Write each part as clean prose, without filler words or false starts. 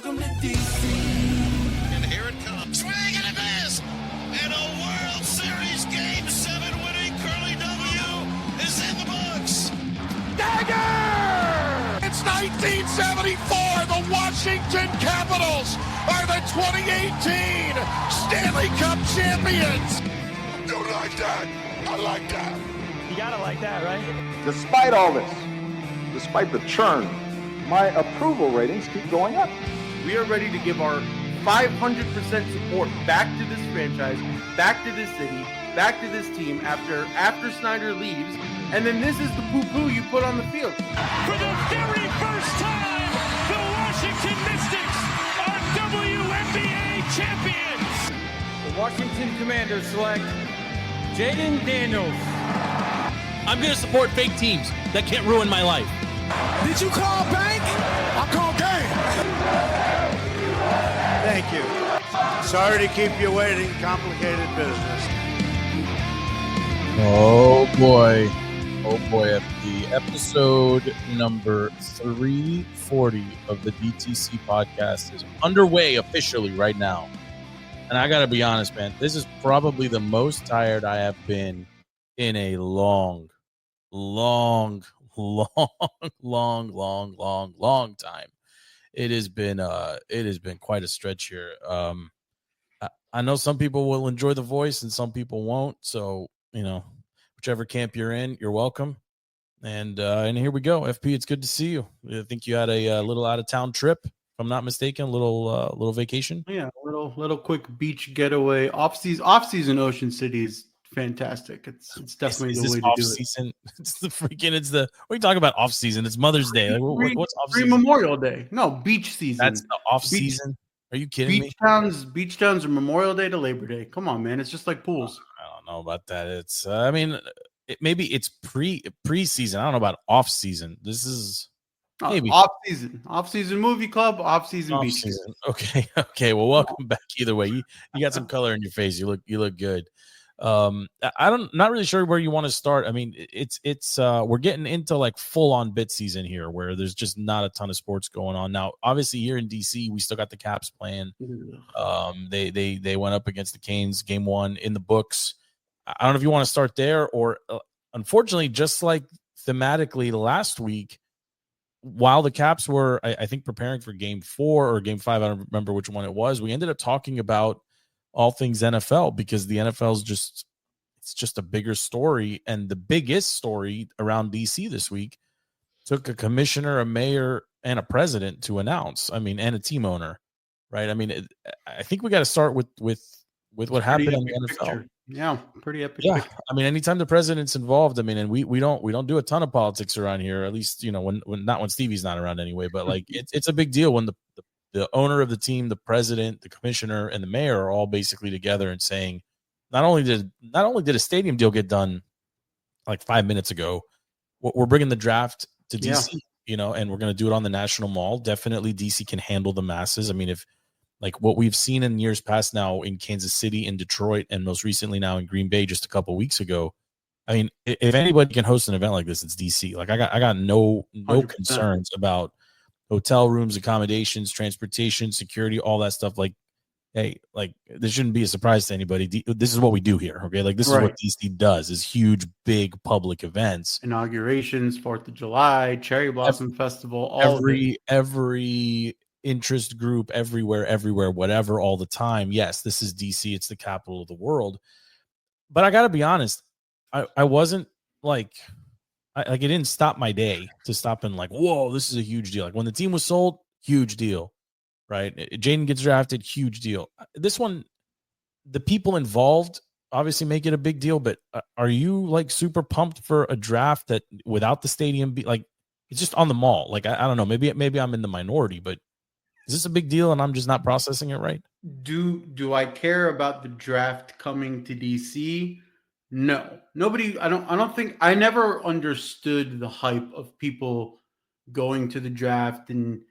Welcome to DC. And here it comes. Swing and a miss. And a World Series Game 7 winning Curly W is in the books. Dagger! It's 1974. The Washington Capitals are the 2018 Stanley Cup champions. Don't like that. I like that. You gotta like that, right? Despite all this, despite the churn, my approval ratings keep going up. We are ready to give our 500% support back to this franchise, back to this city, back to this team after Snyder leaves. And then this is the poo-poo you put on the field. For the very first time, the Washington Mystics are WNBA champions. The Washington Commanders select Jaden Daniels. I'm going to support fake teams that can't ruin my life. Did you call bank? I call game. Thank you. Sorry to keep you waiting. Complicated business. Oh boy, FP. Episode number 340 of the DTC podcast is underway officially right now. And I got to be honest, man, this is probably the most tired I have been in a long time. It has been quite a stretch here. I know some people will enjoy the voice and some people won't. So, whichever camp you're in, you're welcome. And here we go. FP, it's good to see you. I think you had a little out of town trip, if I'm not mistaken, a little vacation. Yeah, a little quick beach getaway. Off-season Ocean City is fantastic. It's definitely the way to do it. It's what are you talking about off season? It's Mother's Day. Like, what's off season? Memorial Day. No, beach season. That's the off season. Are you kidding me? Beach towns are Memorial Day to Labor Day. Come on, man. It's just like pools. I don't know about that. It's maybe it's pre-season. I don't know about off season. This is maybe off season movie club, off season beach season. Okay. Well, welcome back. Either way, you got some color in your face. You look good. Not really sure where you want to start. I mean, it's we're getting into like full on bit season here where there's just not a ton of sports going on. Now, obviously here in DC, we still got the Caps playing. They went up against the Canes game 1 in the books. I don't know if you want to start there or unfortunately, just like thematically last week, while the Caps were, I think, preparing for game 4 or game 5, I don't remember which one it was, we ended up talking about all things NFL because the NFL is it's just a bigger story. And the biggest story around DC this week took a commissioner, a mayor, and a president to announce. I mean, and a team owner, right? I mean, I think we got to start with what happened in the NFL. Picture. Yeah, pretty epic. Yeah, picture. I mean, anytime the president's involved, I mean, and we don't do a ton of politics around here. At least when not when Stevie's not around anyway. But like, it's a big deal when the owner of the team, the president, the commissioner, and the mayor are all basically together and saying, not only did a stadium deal get done like 5 minutes ago, we're bringing the draft to DC, and we're going to do it on the National Mall. Definitely DC can handle the masses. I mean, if like what we've seen in years past now in Kansas City, in Detroit, and most recently now in Green Bay just a couple of weeks ago, I mean, if anybody can host an event like this, it's DC. Like I got no 100%. Concerns about hotel rooms, accommodations, transportation, security, all that stuff. Like, hey, like this shouldn't be a surprise to anybody. This is what we do here. Okay. Like this is what DC does, is huge, big public events, inaugurations, 4th of July, Cherry Blossom Festival, every interest group, everywhere, whatever, all the time. Yes, this is DC. It's the capital of the world. But I got to be honest. I wasn't like, it didn't stop my day to stop and like, whoa, this is a huge deal. Like when the team was sold, huge deal, right? Jaden gets drafted, huge deal. This one, the people involved obviously make it a big deal, but are you like super pumped for a draft that without the stadium like it's just on the mall? Like, I don't know, maybe I'm in the minority, but is this a big deal and I'm just not processing it right? Do I care about the draft coming to DC? No, nobody. I never understood the hype of people going to the draft and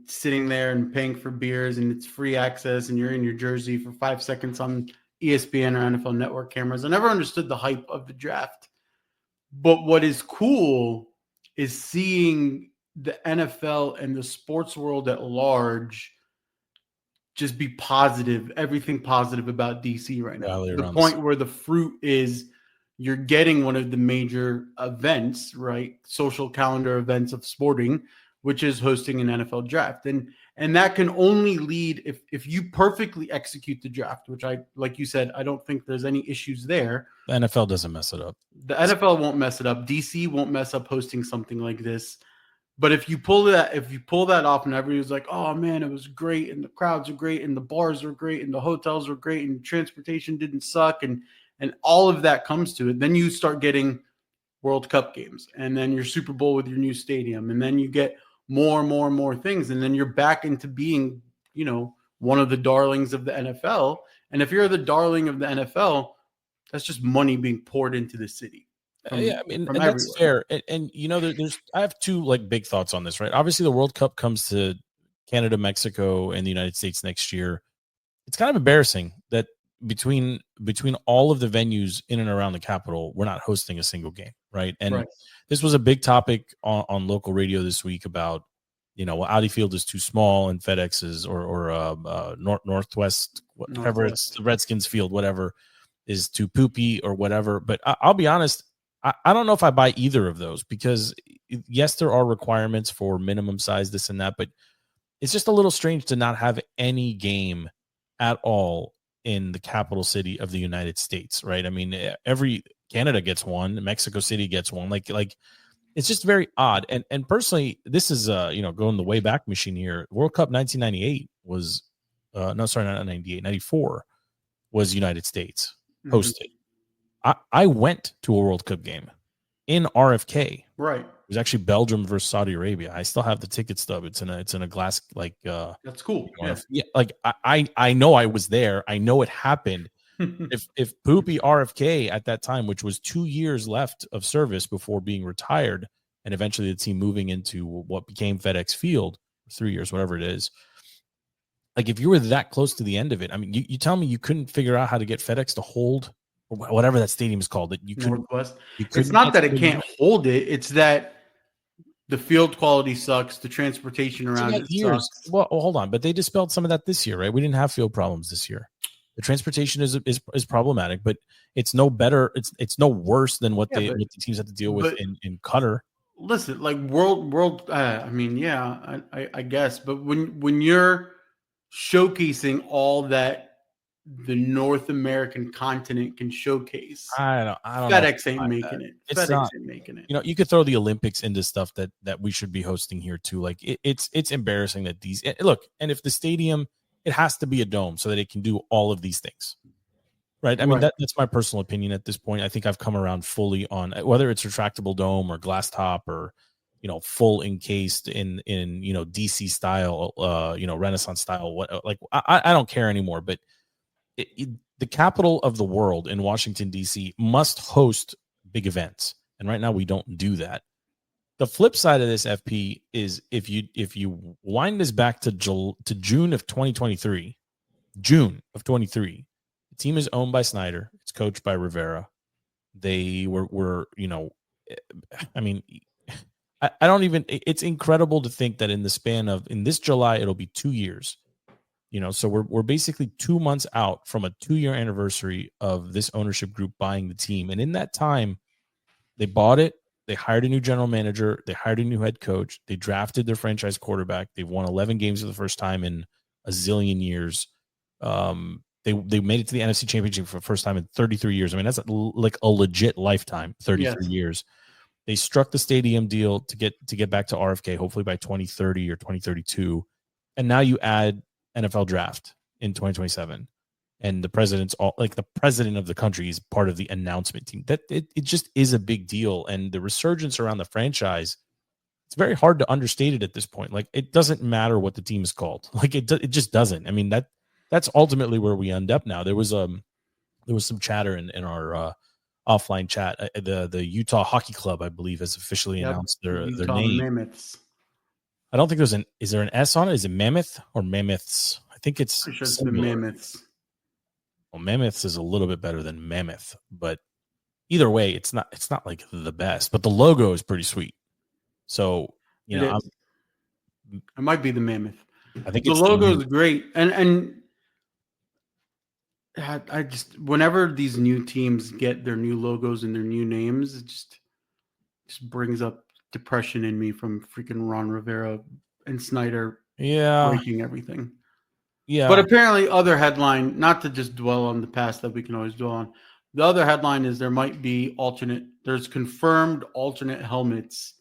sitting there and paying for beers and it's free access and you're in your jersey for 5 seconds on ESPN or NFL Network cameras. I never understood the hype of the draft. But what is cool is seeing the NFL and the sports world at large just be positive, everything positive about DC right now. Rally The around point where the fruit is you're getting one of the major events, right? Social calendar events of sporting, which is hosting an NFL draft. And that can only lead if you perfectly execute the draft, which I, like you said, I don't think there's any issues there. The NFL doesn't mess it up. The NFL won't mess it up. DC won't mess up hosting something like this. But if you pull that off and everyone's like, oh man, it was great, and the crowds are great, and the bars are great, and the hotels are great, and transportation didn't suck, and all of that comes to it, then you start getting World Cup games, and then your Super Bowl with your new stadium, and then you get more and more and more things, and then you're back into being, one of the darlings of the NFL. And if you're the darling of the NFL, that's just money being poured into the city. Yeah, I mean, and that's fair. And there's I have two like big thoughts on this, right? Obviously, the World Cup comes to Canada, Mexico, and the United States next year. It's kind of embarrassing that between all of the venues in and around the capital, we're not hosting a single game, right? And this was a big topic on local radio this week about, Audi Field is too small and FedEx is or Northwest, whatever it's the Redskins Field, whatever is too poopy or whatever. But I'll be honest. I don't know if I buy either of those because, yes, there are requirements for minimum size, this and that, but it's just a little strange to not have any game at all in the capital city of the United States, right? I mean, every Canada gets one, Mexico City gets one, like it's just very odd. And personally, this is going the way back machine here. World Cup 1998 was not 98, 94 was United States hosted. I went to a World Cup game in RFK. Right. It was actually Belgium versus Saudi Arabia. I still have the ticket stub. It's in a glass that's cool. I know I was there. I know it happened. if poopy RFK at that time, which was 2 years left of service before being retired, and eventually the team moving into what became FedEx Field, 3 years, whatever it is. Like if you were that close to the end of it, I mean, you tell me you couldn't figure out how to get FedEx to hold or whatever that stadium is called, that you couldn't. Northwest. It's not that it can't hold it; it's that the field quality sucks. The transportation around it sucks. Well, hold on, but they dispelled some of that this year, right? We didn't have field problems this year. The transportation is problematic, but it's no better. It's no worse than what the teams have to deal with in Qatar. Listen, like world. I mean, yeah, I guess, but when you're showcasing all that the North American continent can showcase, I don't FedEx ain't making it. FedEx ain't making it. You could throw the Olympics into stuff that we should be hosting here too. Like it's embarrassing that these look, and if the stadium, it has to be a dome so that it can do all of these things. Right. I mean, that's my personal opinion at this point. I think I've come around fully on whether it's retractable dome or glass top or, full encased in DC style, Renaissance style. I don't care anymore, but the capital of the world in Washington, D.C. must host big events. And right now we don't do that. The flip side of this, FP, is if you wind this back to June of 2023, the team is owned by Snyder. It's coached by Rivera. They were I mean, I don't even, it's incredible to think that in this July, it'll be 2 years. So we're basically 2 months out from a 2-year anniversary of this ownership group buying the team. And in that time, they bought it. They hired a new general manager. They hired a new head coach. They drafted their franchise quarterback. They've won 11 games for the first time in a zillion years. They made it to the NFC Championship for the first time in 33 years. I mean, that's like a legit lifetime, 33 years. They struck the stadium deal to get back to RFK, hopefully by 2030 or 2032. And now you add NFL draft in 2027. And the president of the country is part of the announcement team. That it just is a big deal. And the resurgence around the franchise, it's very hard to understate it at this point. Like, it doesn't matter what the team is called. Like, it just doesn't. I mean, that's ultimately where we end up now. There was some chatter in our offline chat. The Utah Hockey Club, I believe, has officially announced their name. Mammoths. I don't think is there an S on it? Is it Mammoth or Mammoths? I think it's pretty sure it's the Mammoths. Well, Mammoths is a little bit better than Mammoth, but either way, it's not like the best. But the logo is pretty sweet. So You know, It might be the Mammoth. I think The it's logo is great, and I just whenever these new teams get their new logos and their new names, it just brings up depression in me from freaking Ron Rivera and Snyder breaking everything. Yeah. But apparently, other headline, not to just dwell on the past that we can always dwell on. The other headline is there might be there's confirmed alternate helmets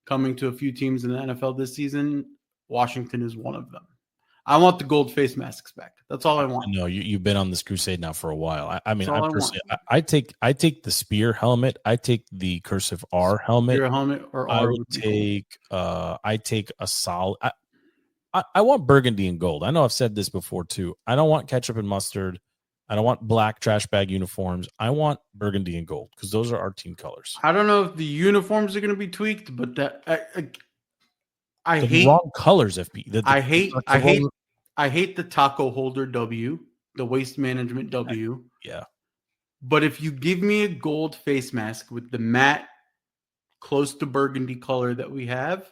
coming to a few teams in the NFL this season. Washington is one of them. I want the gold face masks back. That's all I want. No, you've been on this crusade now for a while. I mean, That's all I personally, I take the spear helmet. I take the cursive R helmet. Spear helmet or I R would would be take. I take a solid. I want burgundy and gold. I know I've said this before too. I don't want ketchup and mustard. I don't want black trash bag uniforms. I want burgundy and gold because those are our team colors. I don't know if the uniforms are going to be tweaked, but I The hate wrong colors. FP. I hate the taco holder W, the waste management W. Yeah. But if you give me a gold face mask with the matte, close to burgundy color that we have,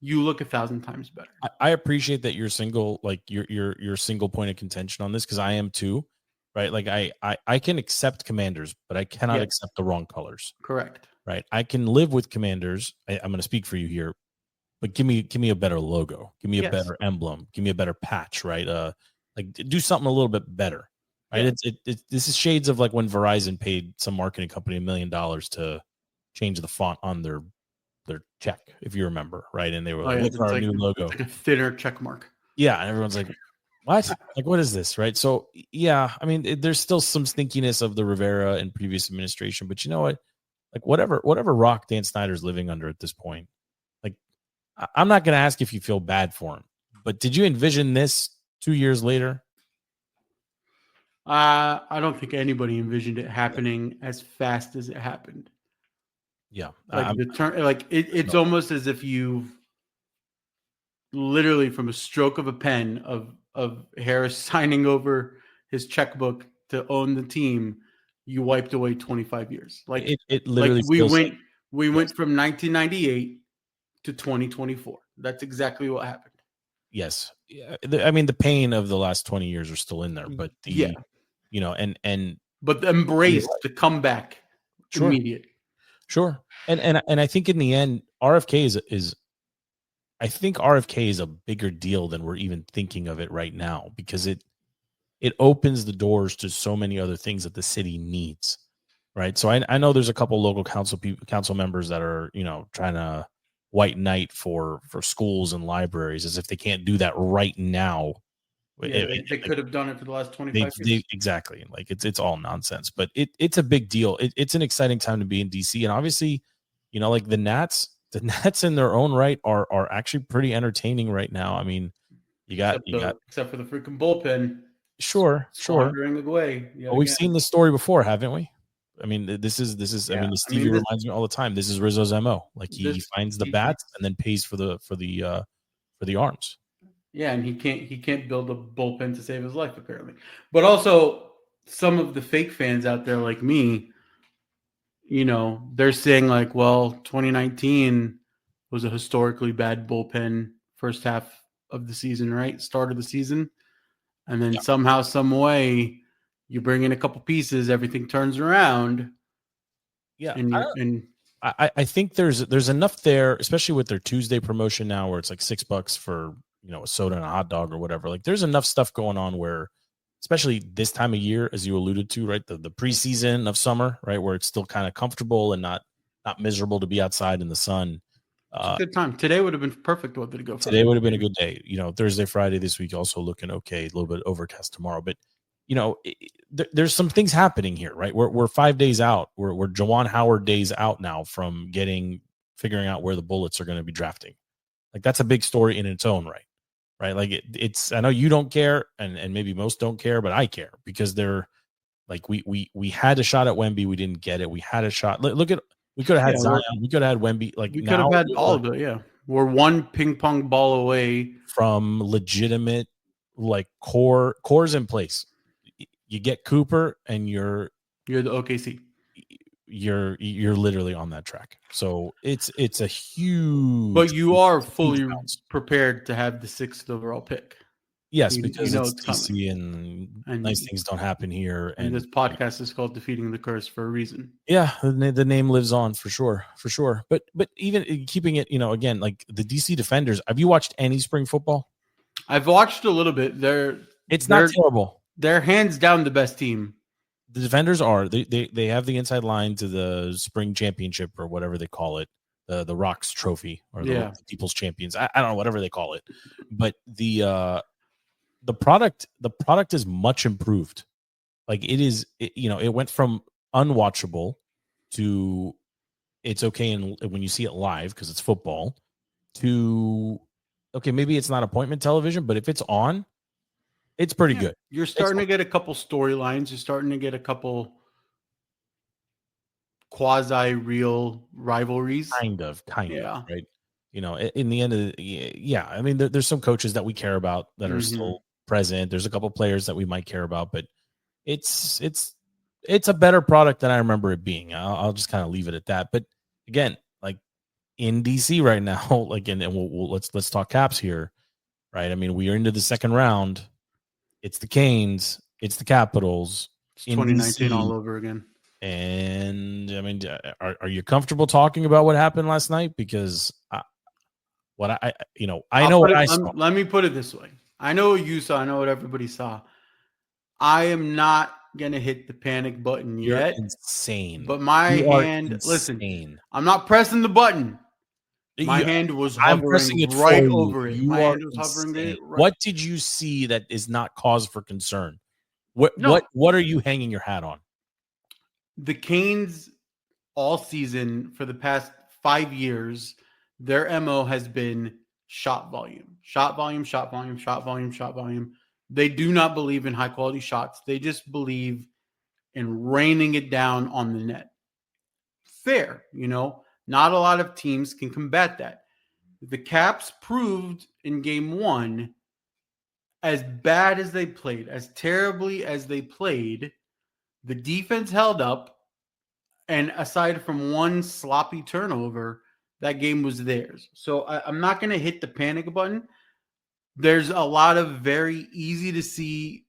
you look 1,000 times better. I appreciate that you're single, like you're single point of contention on this because I am too, right? Like I can accept Commanders, but I cannot accept the wrong colors. Correct. Right. I can live with Commanders. I'm going to speak for you here, but give me a better logo. Give me a better emblem. Give me a better patch. Right. Like do something a little bit better. Right. Yeah. This is shades of like when Verizon paid some marketing company $1 million to change the font on their check, if you remember, right? And they were like, look at our new logo. It's like a thinner check mark. Yeah, and everyone's like, what? Like, what is this, right? So, yeah, I mean, there's still some stinkiness of the Rivera and previous administration, but you know what? Like, whatever rock Dan Snyder's living under at this point, like, I'm not going to ask if you feel bad for him, but did you envision this 2 years later? I don't think anybody envisioned it happening as fast as it happened. Yeah, like it's almost as if you've literally from a stroke of a pen of Harris signing over his checkbook to own the team, you wiped away 25 years. Like it literally like we went from 1998 to 2024. That's exactly what happened. Yes, I mean the pain of the last 20 years are still in there, but you know, and but the embrace the comeback immediate. Sure. And I think in the end, RFK is I think RFK is a bigger deal than we're even thinking of it right now because it opens the doors to so many other things that the city needs. Right. So I know there's a couple local council members that are, you know, trying to white knight for schools and libraries as if they can't do that right now. Yeah, they could have done it for the last 25 years. Exactly. Like it's all nonsense, but it's a big deal. It's an exciting time to be in DC. And obviously, you know, like the Nats in their own right are actually pretty entertaining right now. I mean, except for the freaking bullpen. Sure. Away. Well, we've seen this story before, haven't we? I mean, this is I mean, Stevie reminds me all the time. This is Rizzo's MO. Like he finds the bats and then pays for the arms. Yeah, and he can't build a bullpen to save his life, apparently. But also, some of the fake fans out there like me, you know, they're saying like, well, 2019 was a historically bad bullpen first half of the season, right? Start of the season. And then somehow, some way, you bring in a couple pieces, everything turns around. Yeah. And I think there's enough there, especially with their Tuesday promotion now where it's like $6 for, you know, a soda and a hot dog or whatever. Like there's enough stuff going on where, especially this time of year, as you alluded to, right? The preseason of summer, right? Where it's still kind of comfortable and not miserable to be outside in the sun. It's a good time. Today would have been perfect weather to go for. Today would have been a good day. You know, Thursday, Friday this week also looking okay. A little bit overcast tomorrow, but you know, there's some things happening here, right? We're 5 days out. We're Juwan Howard days out now from figuring out where the Bullets are going to be drafting. Like that's a big story in its own right. Right. Like it's, I know you don't care and maybe most don't care, but I care because they're like, we had a shot at Wemby. We didn't get it. We had a shot. Look at, we could have had Zion. We could have had Wemby. Like we could have had all of it. Yeah. We're one ping pong ball away from legitimate, like cores in place. You get Cooper and you're the OKC. you're literally on that track. So it's a huge. But you are huge fully bounce. prepared to have the 6th overall pick. Yes, You because know it's it's coming. DC and And- nice things don't happen here. And this podcast is called Defeating the Curse for a reason. Yeah, the name lives on for sure. But even keeping it, again, like the DC Defenders. Have you watched any spring football? I've watched a little bit. It's not terrible. They're hands down the best team. The Defenders are. They have the inside line to the spring championship or whatever they call it, the Rocks Trophy or the People's Champions. I don't know, whatever they call it. But the product is much improved. Like it went from unwatchable to it's okay and when you see it live because it's football to okay, maybe it's not appointment television, but if it's on, it's pretty good. You're starting to get a couple storylines. You're starting to get a couple quasi-real rivalries. Kind of, Yeah. right? In the end of yeah. I mean, there's some coaches that we care about that are still present. There's a couple players that we might care about, but it's a better product than I remember it being. I'll just kind of leave it at that. But again, like in DC right now, like and we'll let's talk Caps here, right? I mean, we are into the second round. It's the Canes, it's the Capitals. It's 2019 all over again. And I mean, are you comfortable talking about what happened last night? Because I know what I saw. Let me put it this way. I know what you saw. I know what everybody saw. I am not going to hit the panic button yet. You're insane. But my hand, listen, I'm not pressing the button. My hand was hovering right over it. My hand was hovering it. Right. What did you see that is not cause for concern? What are you hanging your hat on? The Canes all season for the past 5 years, their MO has been shot volume. They do not believe in high quality shots. They just believe in raining it down on the net. Fair, not a lot of teams can combat that. The Caps proved in game 1, as bad as they played, as terribly as they played, the defense held up. And aside from one sloppy turnover, that game was theirs. So I'm not going to hit the panic button. There's a lot of very easy to see,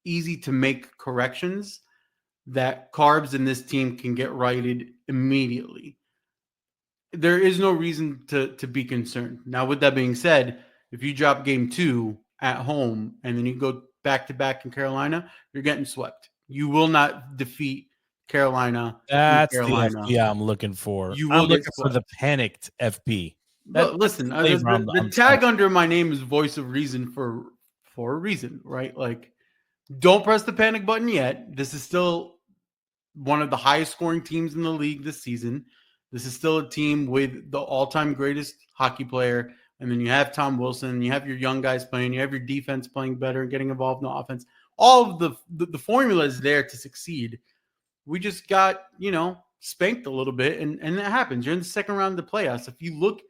easy to make corrections that Carbs and this team can get righted immediately. There is no reason to be concerned. Now, with that being said, if you drop game 2 at home and then you go back-to-back in Carolina, you're getting swept. You will not defeat Carolina. That's the FP I'm looking for. I'm looking for the panicked FP. Listen, the tag under my name is Voice of Reason for a reason, right? Like, don't press the panic button yet. This is still one of the highest scoring teams in the league this season. This is still a team with the all-time greatest hockey player. And then you have Tom Wilson. You have your young guys playing. You have your defense playing better and getting involved in the offense. All of the formula is there to succeed. We just got, spanked a little bit, and that happens. You're in the second round of the playoffs. If you look,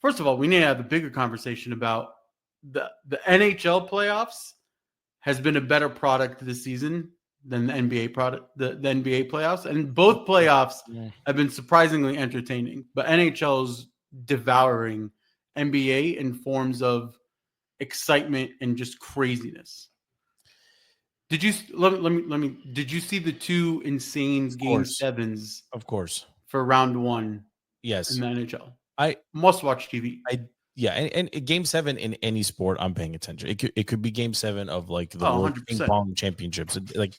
first of all, we need to have a bigger conversation about the NHL playoffs has been a better product this season than the NBA product, the NBA playoffs. And both playoffs have been surprisingly entertaining. But NHL's devouring NBA in forms of excitement and just craziness. Did you Did you see the 2 insane game 7s? Of course. For round 1. Yes. In the NHL. I must watch TV. And game 7 in any sport, I'm paying attention. It could be game 7 of like the World Ping Pong Championships. Like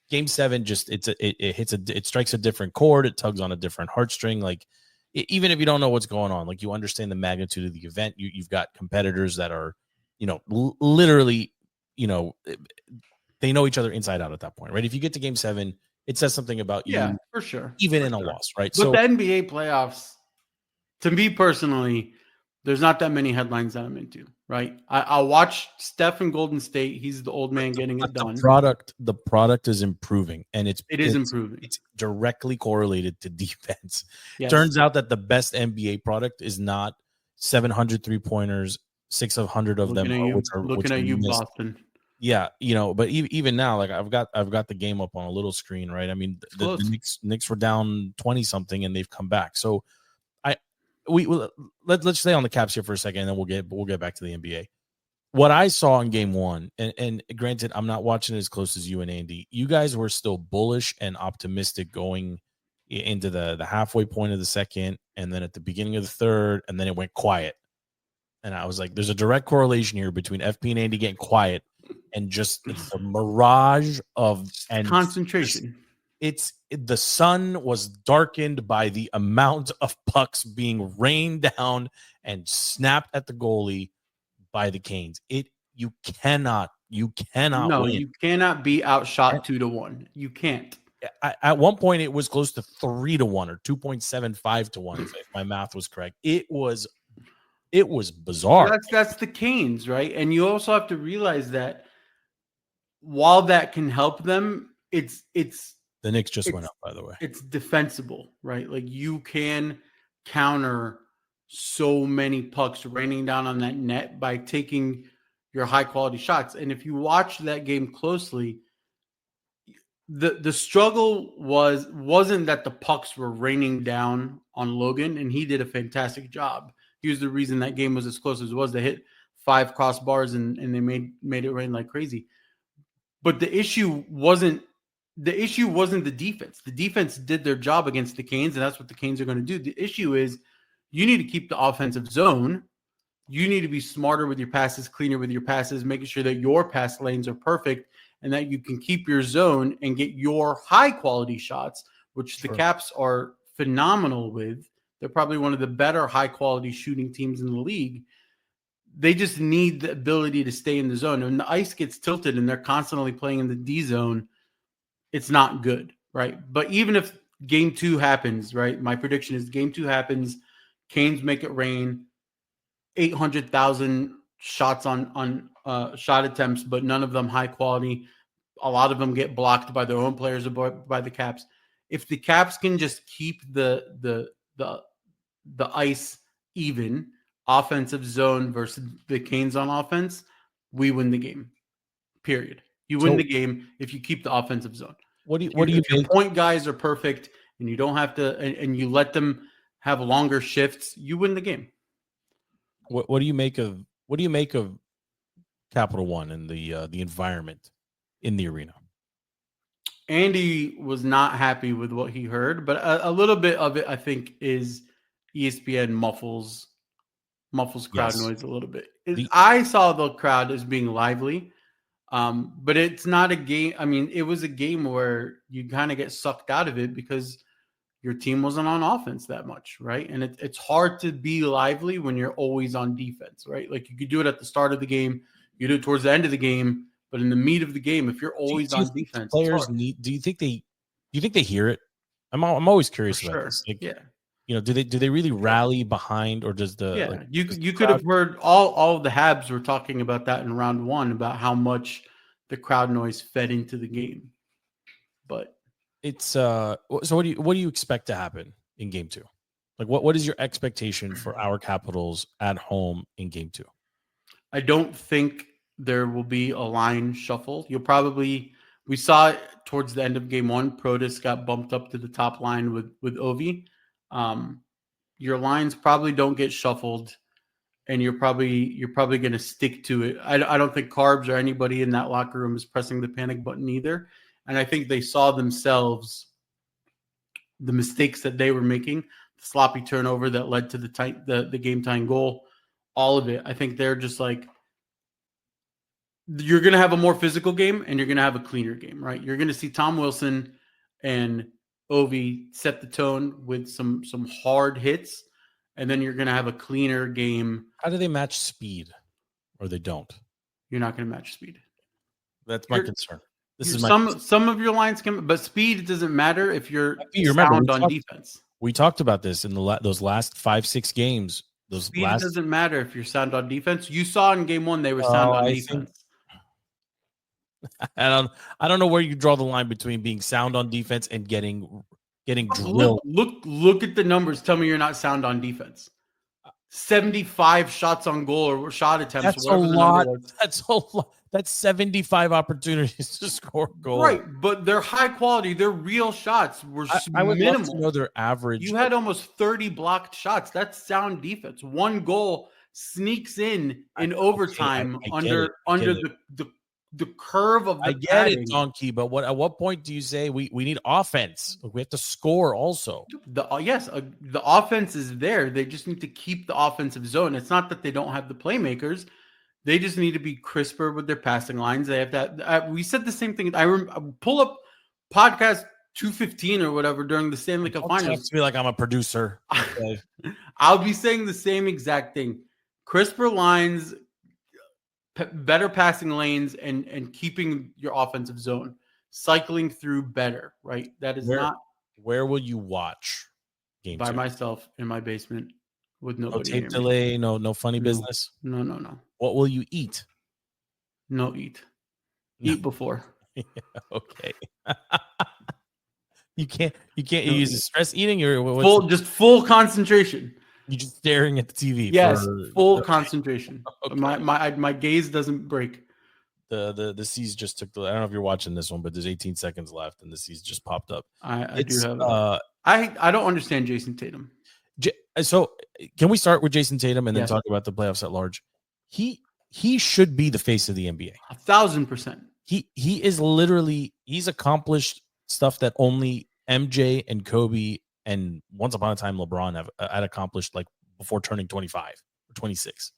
game 7, just it strikes a different chord. It tugs on a different heartstring. Like even if you don't know what's going on, like you understand the magnitude of the event. You've got competitors that are, literally, they know each other inside out at that point, right? If you get to game 7, it says something about you. Yeah, for sure. Even in a loss, right? But the NBA playoffs, to me personally, there's not that many headlines that I'm into, right? I'll watch Steph in Golden State. He's the old man getting it done. The product is improving, and it is improving. It's directly correlated to defense. Yes. Turns out that the best NBA product is not 700 3-pointers, 600 of them. Looking at you, Boston. Yeah, but even now, like I've got the game up on a little screen, right? I mean, the Knicks were down 20 something, and they've come back. So let's stay on the Caps here for a second, and then we'll get back to the NBA. What I saw in game one, and granted, I'm not watching it as close as you and Andy. You guys were still bullish and optimistic going into the halfway point of the second, and then at the beginning of the third, and then it went quiet. And I was like, there's a direct correlation here between FP and Andy getting quiet and just the mirage of and concentration. The sun was darkened by the amount of pucks being rained down and snapped at the goalie by the Canes. You cannot No, win. you cannot be outshot 2-1. You can't. At one point, it was close to 3-1 or 2.75-1, if my math was correct. It was bizarre. That's the Canes, right? And you also have to realize that while that can help them, it's the Knicks just went up, by the way. It's defensible, right? Like you can counter so many pucks raining down on that net by taking your high quality shots. And if you watch that game closely, the struggle wasn't that the pucks were raining down on Logan, and he did a fantastic job. He was the reason that game was as close as it was. They hit 5 crossbars and they made it rain like crazy. But the issue wasn't the defense. The defense did their job against the Canes, and that's what the Canes are going to do. The issue is you need to keep the offensive zone. You need to be smarter with your passes, cleaner with your passes, making sure that your pass lanes are perfect and that you can keep your zone and get your high-quality shots, which the Caps are phenomenal with. They're probably one of the better high-quality shooting teams in the league. They just need the ability to stay in the zone. When the ice gets tilted and they're constantly playing in the D zone, it's not good, right? But even if game 2 happens, right, my prediction is game 2 happens, Canes make it rain, 800,000 shots on shot attempts, but none of them high quality. A lot of them get blocked by their own players or by the Caps. If the Caps can just keep the ice even, offensive zone versus the Canes on offense, we win the game. Period. You win the game if you keep the offensive zone. What do you your point guys are perfect and you don't have to and you let them have longer shifts, you win the game. What do you make of Capital One and the environment in the arena? Andy was not happy with what he heard, but a little bit of it I think is ESPN muffles crowd noise a little bit. I saw the crowd as being lively. But it's not a game. I mean, it was a game where you kind of get sucked out of it because your team wasn't on offense that much, right? And it's hard to be lively when you're always on defense, right? Like you could do it at the start of the game, you do it towards the end of the game, but in the meat of the game, if you're always on defense, players need. Do you think they hear it? I'm always curious about this. Like, yeah. Do they really rally behind, or does the you could have heard all of the Habs were talking about that in round 1 about how much the crowd noise fed into the game, but it's so what do you expect to happen in game 2? Like what is your expectation for our Capitals at home in game 2? I don't think there will be a line shuffle. We saw it towards the end of game 1. Protas got bumped up to the top line with Ovi. Your lines probably don't get shuffled, and you're probably going to stick to it. I don't think Carbs or anybody in that locker room is pressing the panic button either. And I think they saw themselves, the mistakes that they were making, the sloppy turnover that led to the game tying goal, all of it. I think they're just like, you're going to have a more physical game and you're going to have a cleaner game, right? You're going to see Tom Wilson and Ovi set the tone with some hard hits, and then you're going to have a cleaner game. How do they match speed, or they don't? You're not going to match speed. That's my concern. Some of your lines can, but speed doesn't matter if you're sound on defense. We talked about this in those last 5-6 games. Speed doesn't matter if you're sound on defense. You saw in game 1 they were sound on defense. I don't know where you draw the line between being sound on defense and getting drilled. Look at the numbers. Tell me you're not sound on defense. 75 shots on goal or shot attempts. That's a lot. That's 75 opportunities to score a goal. Right, but they're high quality. They're real shots. Were I would minimal. love to know their average. You had almost 30 blocked shots. That's sound defense. One goal sneaks in overtime under the curve of the I get padding. it, Donkey, but at what point do you say we need offense? We have to score also. The offense is there. They just need to keep the offensive zone. It's not that they don't have the playmakers. They just need to be crisper with their passing lines. They have that. We said the same thing. I pull up podcast 215 or whatever during the Stanley Cup Finals. Talk to me like I'm a producer. Okay. I'll be saying the same exact thing. Crisper lines, better passing lanes, and keeping your offensive zone, cycling through better. Right. That is not. Where will you watch game by 2? Myself in my basement with nobody. No tape delay. No funny business. No. What will you eat? No eat. Eat before. Yeah, okay. You can't use stress eating or full concentration. You just staring at the TV. Yes, full concentration. Okay. My gaze doesn't break. The C's just took I don't know if you're watching this one, but there's 18 seconds left and the C's just popped up. I do have I don't understand Jason Tatum. So can we start with Jason Tatum and then talk about the playoffs at large? He should be the face of the NBA. 1,000%. He is literally, he's accomplished stuff that only MJ and Kobe and once upon a time LeBron had accomplished, like before turning 25 or 26.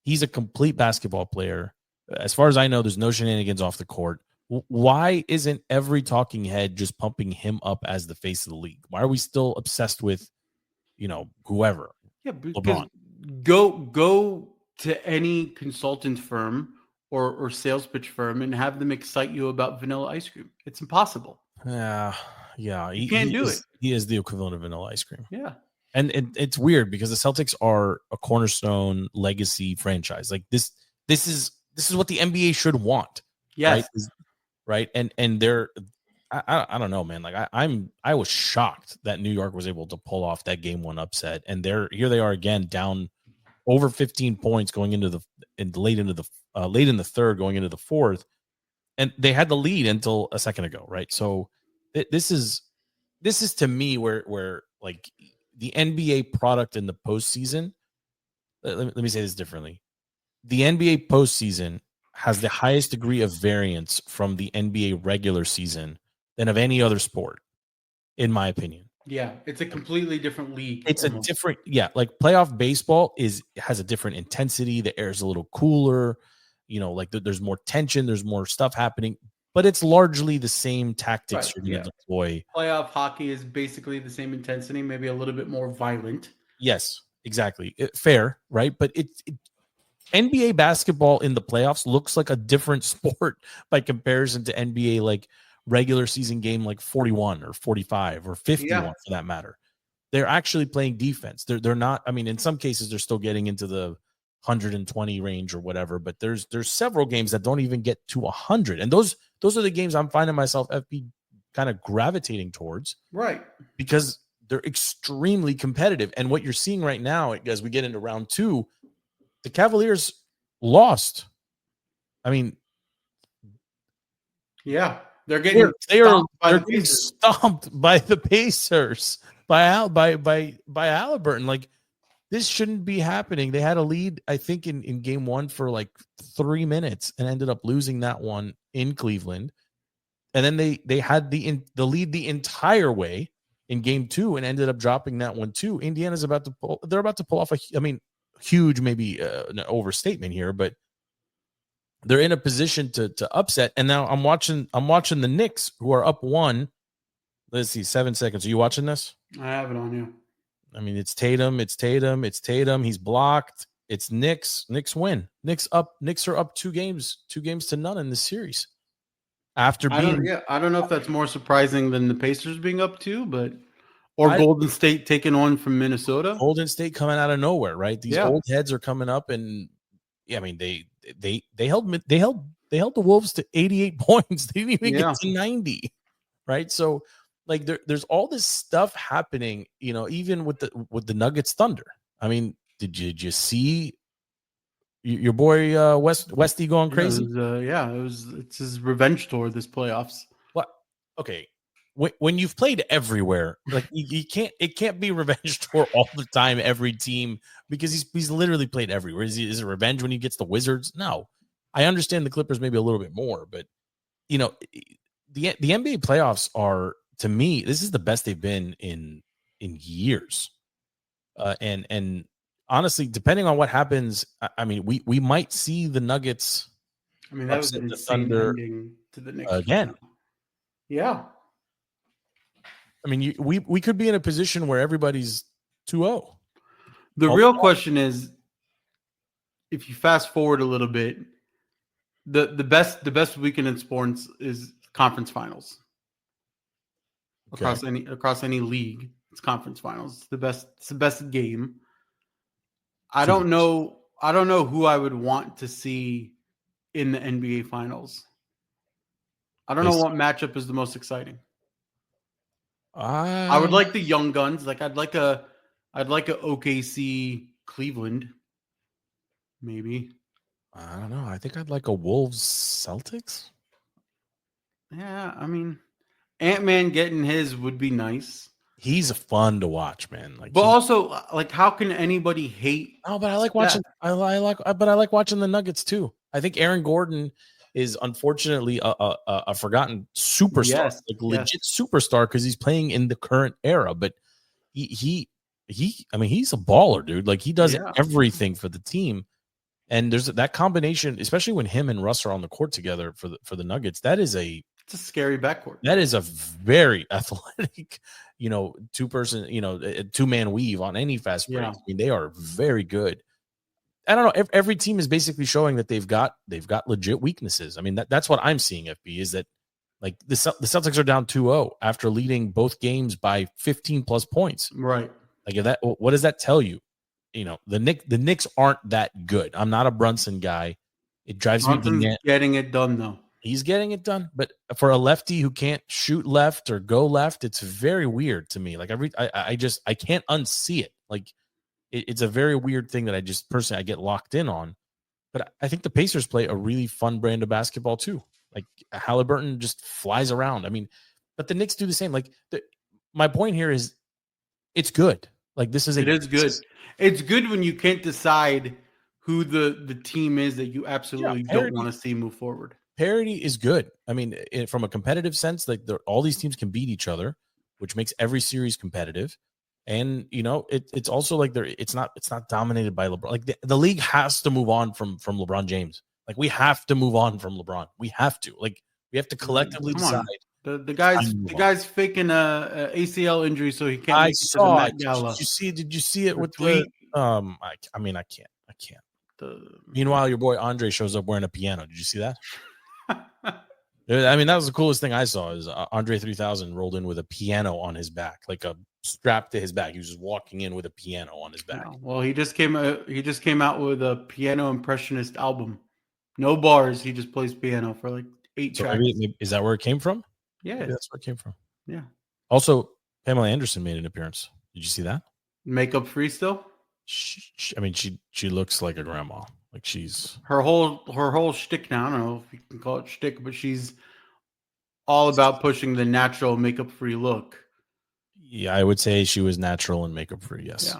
He's a complete basketball player. As far as I know, there's no shenanigans off the court. Why isn't every talking head just pumping him up as the face of the league? Why are we still obsessed with, whoever? Yeah, because go to any consultant firm or sales pitch firm and have them excite you about vanilla ice cream. It's impossible. Yeah. You can't do it. He is the equivalent of vanilla ice cream. Yeah. And it's weird because the Celtics are a cornerstone legacy franchise. Like this is what the NBA should want. Yes. Right. And they're, I don't know, man. Like I was shocked that New York was able to pull off that game 1 upset. And here they are again, down over 15 points going into late in the third, going into the fourth. And they had the lead until a second ago. Right. So this is to me where like the NBA product in the postseason. Let me say this differently. The NBA postseason has the highest degree of variance from the NBA regular season than of any other sport, in my opinion. Yeah, it's a completely different league. It's almost. Like playoff baseball has a different intensity. The air is a little cooler. Like there's more tension. There's more stuff happening, but it's largely the same tactics you're going to deploy. Playoff hockey is basically the same intensity, maybe a little bit more violent. Yes, exactly. Fair, right? But NBA basketball in the playoffs looks like a different sport by comparison to NBA like regular season game like 41 or 45 or 51 for that matter. They're actually playing defense. They're not, I mean, in some cases they're still getting into the 120 range or whatever, but there's several games that don't even get to 100. And those are the games I'm finding myself FP kind of gravitating towards. Right. Because they're extremely competitive. And what you're seeing right now as we get into round 2, the Cavaliers lost. I mean, yeah, they're getting stomped by the Pacers, by Halliburton. Like, this shouldn't be happening. They had a lead, I think, in game 1 for like 3 minutes and ended up losing that one in Cleveland. And then they had the lead the entire way in game 2 and ended up dropping that one too. Indiana's about to pull off huge, maybe an overstatement here, but they're in a position to upset. And now I'm watching the Knicks, who are up 1. Let's see, 7 seconds. Are you watching this? I have it on you. I mean, it's Tatum. He's blocked. It's Knicks. Knicks win. Knicks are up 2 games to none in this series. I don't know if that's more surprising than the Pacers being up 2, Golden State taking on from Minnesota. Golden State coming out of nowhere, right? These old heads are coming up, and I mean they held the Wolves to 88 points. They didn't even get to 90, right? So like there's all this stuff happening, even with the Nuggets Thunder. I mean, did you see Your boy Westy going crazy. It's his revenge tour this playoffs. What? Okay. When you've played everywhere, like you can't, it can't be revenge tour all the time, every team, because he's literally played everywhere. Is it revenge when he gets the Wizards? No, I understand the Clippers maybe a little bit more, but you know, the NBA playoffs are, to me, this is the best they've been in years. And honestly, depending on what happens, I mean, we might see the Nuggets. I mean, that was an insane ending to the Knicks again. Yeah. I mean, we could be in a position where everybody's 2-0. The real question is, if you fast forward a little bit, the best weekend in sports is conference finals. Across any league, it's conference finals. It's the best game. I don't know who I would want to see in the NBA finals. I don't know what matchup is the most exciting. I would like the young guns. Like I'd like a OKC Cleveland. Maybe. I don't know. I think I'd like a Wolves Celtics. Yeah, I mean, Ant-Man getting his would be nice. He's fun to watch, man. Like, but also, like, how can anybody hate? Oh, but I like watching. I like watching the Nuggets too. I think Aaron Gordon is unfortunately a forgotten superstar, legit superstar, because he's playing in the current era. But he I mean, he's a baller, dude. Like, he does everything for the team. And there's that combination, especially when him and Russ are on the court together for the Nuggets. It's a scary backcourt. That is a very athletic, two-person, a two-man weave on any fast break. I mean, they are very good. I don't know. Every team is basically showing that they've got legit weaknesses. I mean, that's what I'm seeing, FB, is that, like, the Celtics are down 2-0 after leading both games by 15 plus points. Right. Like, what does that tell you? The Knicks aren't that good. I'm not a Brunson guy. It drives me bananas. Getting it done, though. He's getting it done, but for a lefty who can't shoot left or go left, it's very weird to me. Like, I can't unsee it. Like, it's a very weird thing that I just personally, I get locked in on. But I think the Pacers play a really fun brand of basketball too. Like, Halliburton just flies around. I mean, but the Knicks do the same. Like, my point here is, it's good. Like, it is good. It's good when you can't decide who the team is that you absolutely don't want to see move forward. Parity is good. I mean, from a competitive sense, like, all these teams can beat each other, which makes every series competitive. And it's also like it's not dominated by LeBron. Like, the league has to move on from LeBron James. Like, we have to move on from LeBron. We have to. Like, we have to collectively decide. The guy's faking a ACL injury, so he can't. I saw it. Did you see it with the? I mean, I can't. Meanwhile, your boy Andre shows up wearing a piano. Did you see that? I mean, that was the coolest thing I saw. Is Andre 3000 rolled in with a piano on his back, like a strap to his back. He was just walking in with a piano on his back. Yeah, well, he just came out with a piano impressionist album. No bars. He just plays piano for like 8 tracks. Maybe, is that where it came from? Yeah, maybe that's where it came from. Yeah. Also, Pamela Anderson made an appearance. Did you see that? Makeup free still? I mean, she looks like a grandma. Like, she's her whole shtick now. I don't know if you can call it shtick, but she's all about pushing the natural makeup free look. Yeah, I would say she was natural and makeup free. Yes.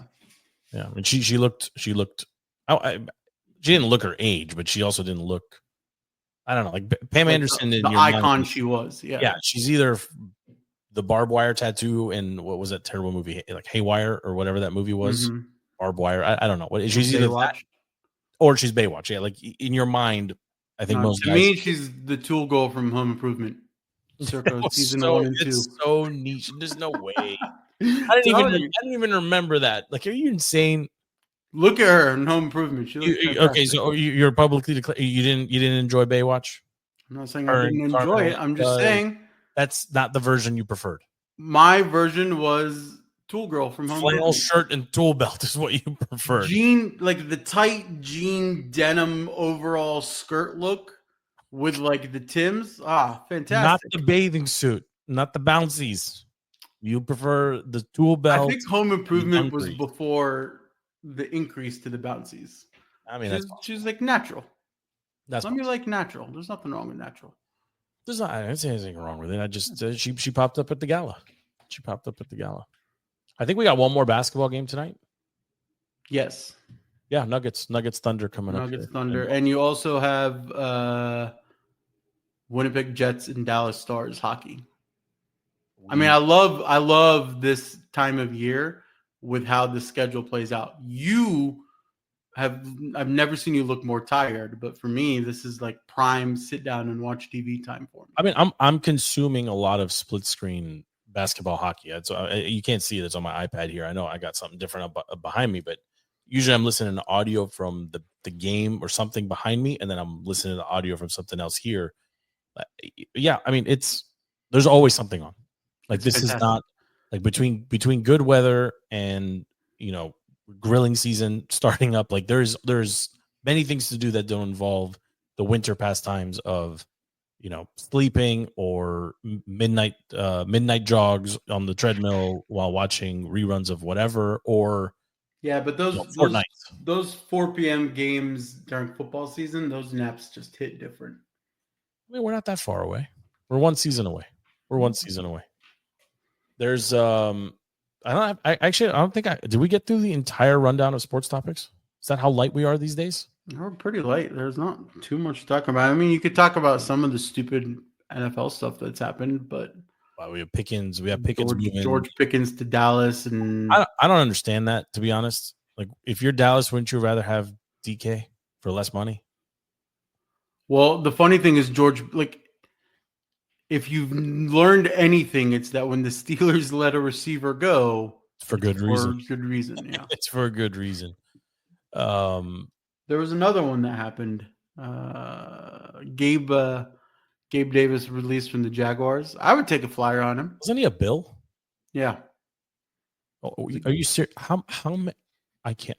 Yeah. And she looked. She didn't look her age, but she also didn't look. I don't know, like Pam Anderson. The icon mind, she was. Yeah. She's either the barbed wire tattoo in what was that terrible movie, like Haywire or whatever that movie was. Mm-hmm. Barbed wire. I don't know what she's either that, or she's Baywatch. Yeah, like in your mind, I think most. To me, she's the Tool girl from Home Improvement. Circa season 1 and 2. It's so niche. There's no way. I didn't even remember that. Like, are you insane? Look at her in Home Improvement. Okay, so you're publicly declared you didn't enjoy Baywatch? I'm not saying I didn't enjoy it. I'm just saying that's not the version you preferred. My version was Tool girl from Home Flannel Improvement. Shirt and tool belt is what you preferred. Jean, like the tight jean denim overall skirt look with like the Tims. Fantastic. Not the bathing suit, not the bouncies. You prefer the tool belt. I think Home Improvement was before the increase to the bouncies. I mean, she's like natural. That's Let me like natural. There's nothing wrong with natural. There's not. I didn't say anything wrong with it. I just she popped up at the gala. She popped up at the gala. I think we got one more basketball game tonight. Yes. Yeah, Nuggets Thunder coming up. Nuggets Thunder, and you also have Winnipeg Jets and Dallas Stars hockey. I mean, I love this time of year with how the schedule plays out. I've never seen you look more tired, but for me, this is like prime sit down and watch TV time for me. I mean, I'm consuming a lot of split screen basketball hockey. You can't see it. It's on my iPad here. I know I got something different up behind me, but usually I'm listening to audio from the game or something behind me, and then I'm listening to audio from something else here. Yeah, I mean, there's always something on. Like this is not like between good weather and grilling season starting up. Like there's many things to do that don't involve the winter pastimes of sleeping or midnight jogs on the treadmill while watching reruns of whatever or but those 4 p.m. games during football season, those naps just hit different. I mean, we're not that far away. We're one season away. There's did we get through the entire rundown of sports topics? Is that how light we are these days? We're pretty light. There's not too much to talk about. I mean, you could talk about some of the stupid NFL stuff that's happened, but we have Pickens. George Pickens to Dallas, and I don't understand that, to be honest. Like, if you're Dallas, wouldn't you rather have DK for less money? Well, the funny thing is, George, like, if you've learned anything, it's that when the Steelers let a receiver go, it's for good reason. Yeah, it's for a good reason. There was another one that happened. Gabe Davis released from the Jaguars. I would take a flyer on him. Wasn't he a Bill? Yeah. Oh, are you serious? How I can't.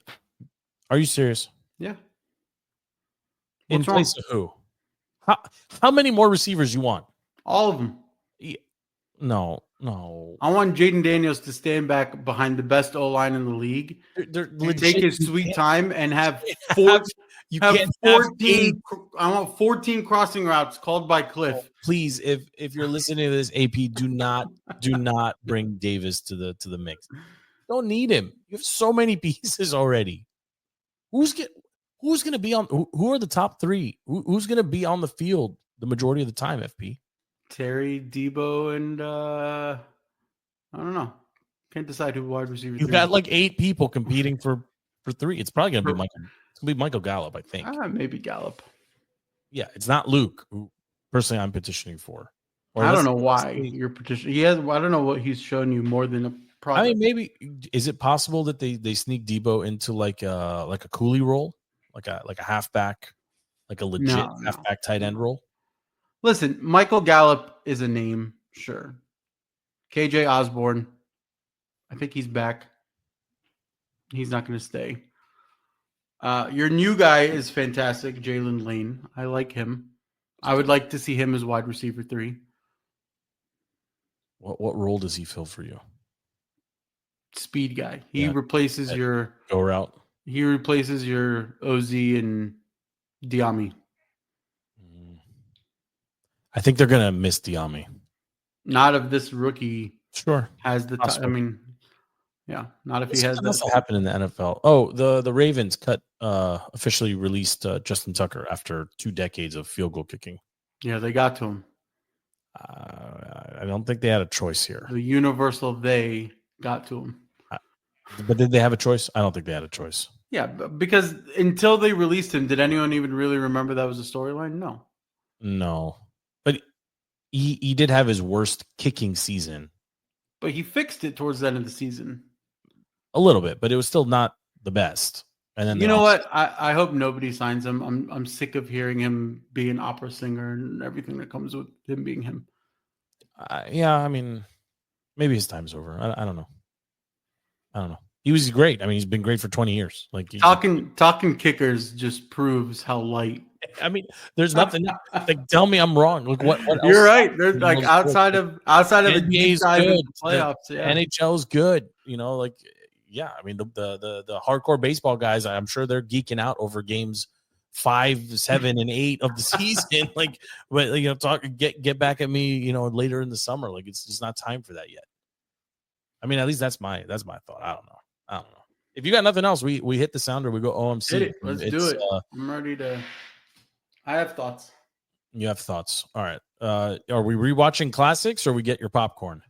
Are you serious? Yeah. In place of who? How many more receivers you want? All of them. Yeah. No. I want Jaden Daniels to stand back behind the best O-line in the league. They're take his sweet time and have 14. I want 14 crossing routes called by Cliff. Oh, please, if you're listening to this, AP, do not bring Davis to the mix. Don't need him. You have so many pieces already. Who's going to be on? Who are the top three? Who's going to be on the field the majority of the time? FP. Terry, Debo, and I don't know. Can't decide who wide receiver. You've got like 8 people competing for 3. It's probably going to be Michael. It's going to be Michael Gallup, I think. Maybe Gallup. Yeah, it's not Luke, who personally I'm petitioning for. I don't know why you're petitioning. I don't know what he's shown you more than a product. I mean, maybe is it possible that they sneak Debo into like a Cooley role, like a halfback, like a legit halfback tight end role? Listen, Michael Gallup is a name, sure. KJ Osborne, I think he's back. He's not going to stay. Your new guy is fantastic, Jalen Lane. I like him. I would like to see him as wide receiver 3. What role does he fill for you? Speed guy. He replaces your go route. He replaces your OZ and Diami. I think they're gonna miss Diami. Not if this rookie has the time. I mean, not if he has that. What happened in the NFL? Oh, the Ravens officially released Justin Tucker after 2 decades of field goal kicking. Yeah, they got to him. I don't think they had a choice here. The universal they got to him. But did they have a choice? I don't think they had a choice. Yeah, because until they released him, did anyone even really remember that was a storyline? No. But he did have his worst kicking season. But he fixed it towards the end of the season. A little bit, but it was still not the best. And then what? I hope nobody signs him. I'm sick of hearing him be an opera singer and everything that comes with him being him. I mean, maybe his time's over. I don't know. He was great. I mean, he's been great for 20 years. Like talking kickers just proves how light. I mean, there's nothing. Like, tell me I'm wrong. Look, what else? You're right. There's like outside of NBA's the good. playoffs. NHL is good. yeah, I mean the hardcore baseball guys, I'm sure they're geeking out over games 5, 7, and 8 of the season. Like, but get back at me, later in the summer. Like, it's just not time for that yet. I mean, at least that's my thought. I don't know. If you got nothing else, we hit the sound or we go OMC. Hit it. Let's do it. I'm ready to. I have thoughts. You have thoughts. All right. Are we rewatching classics or we get your popcorn?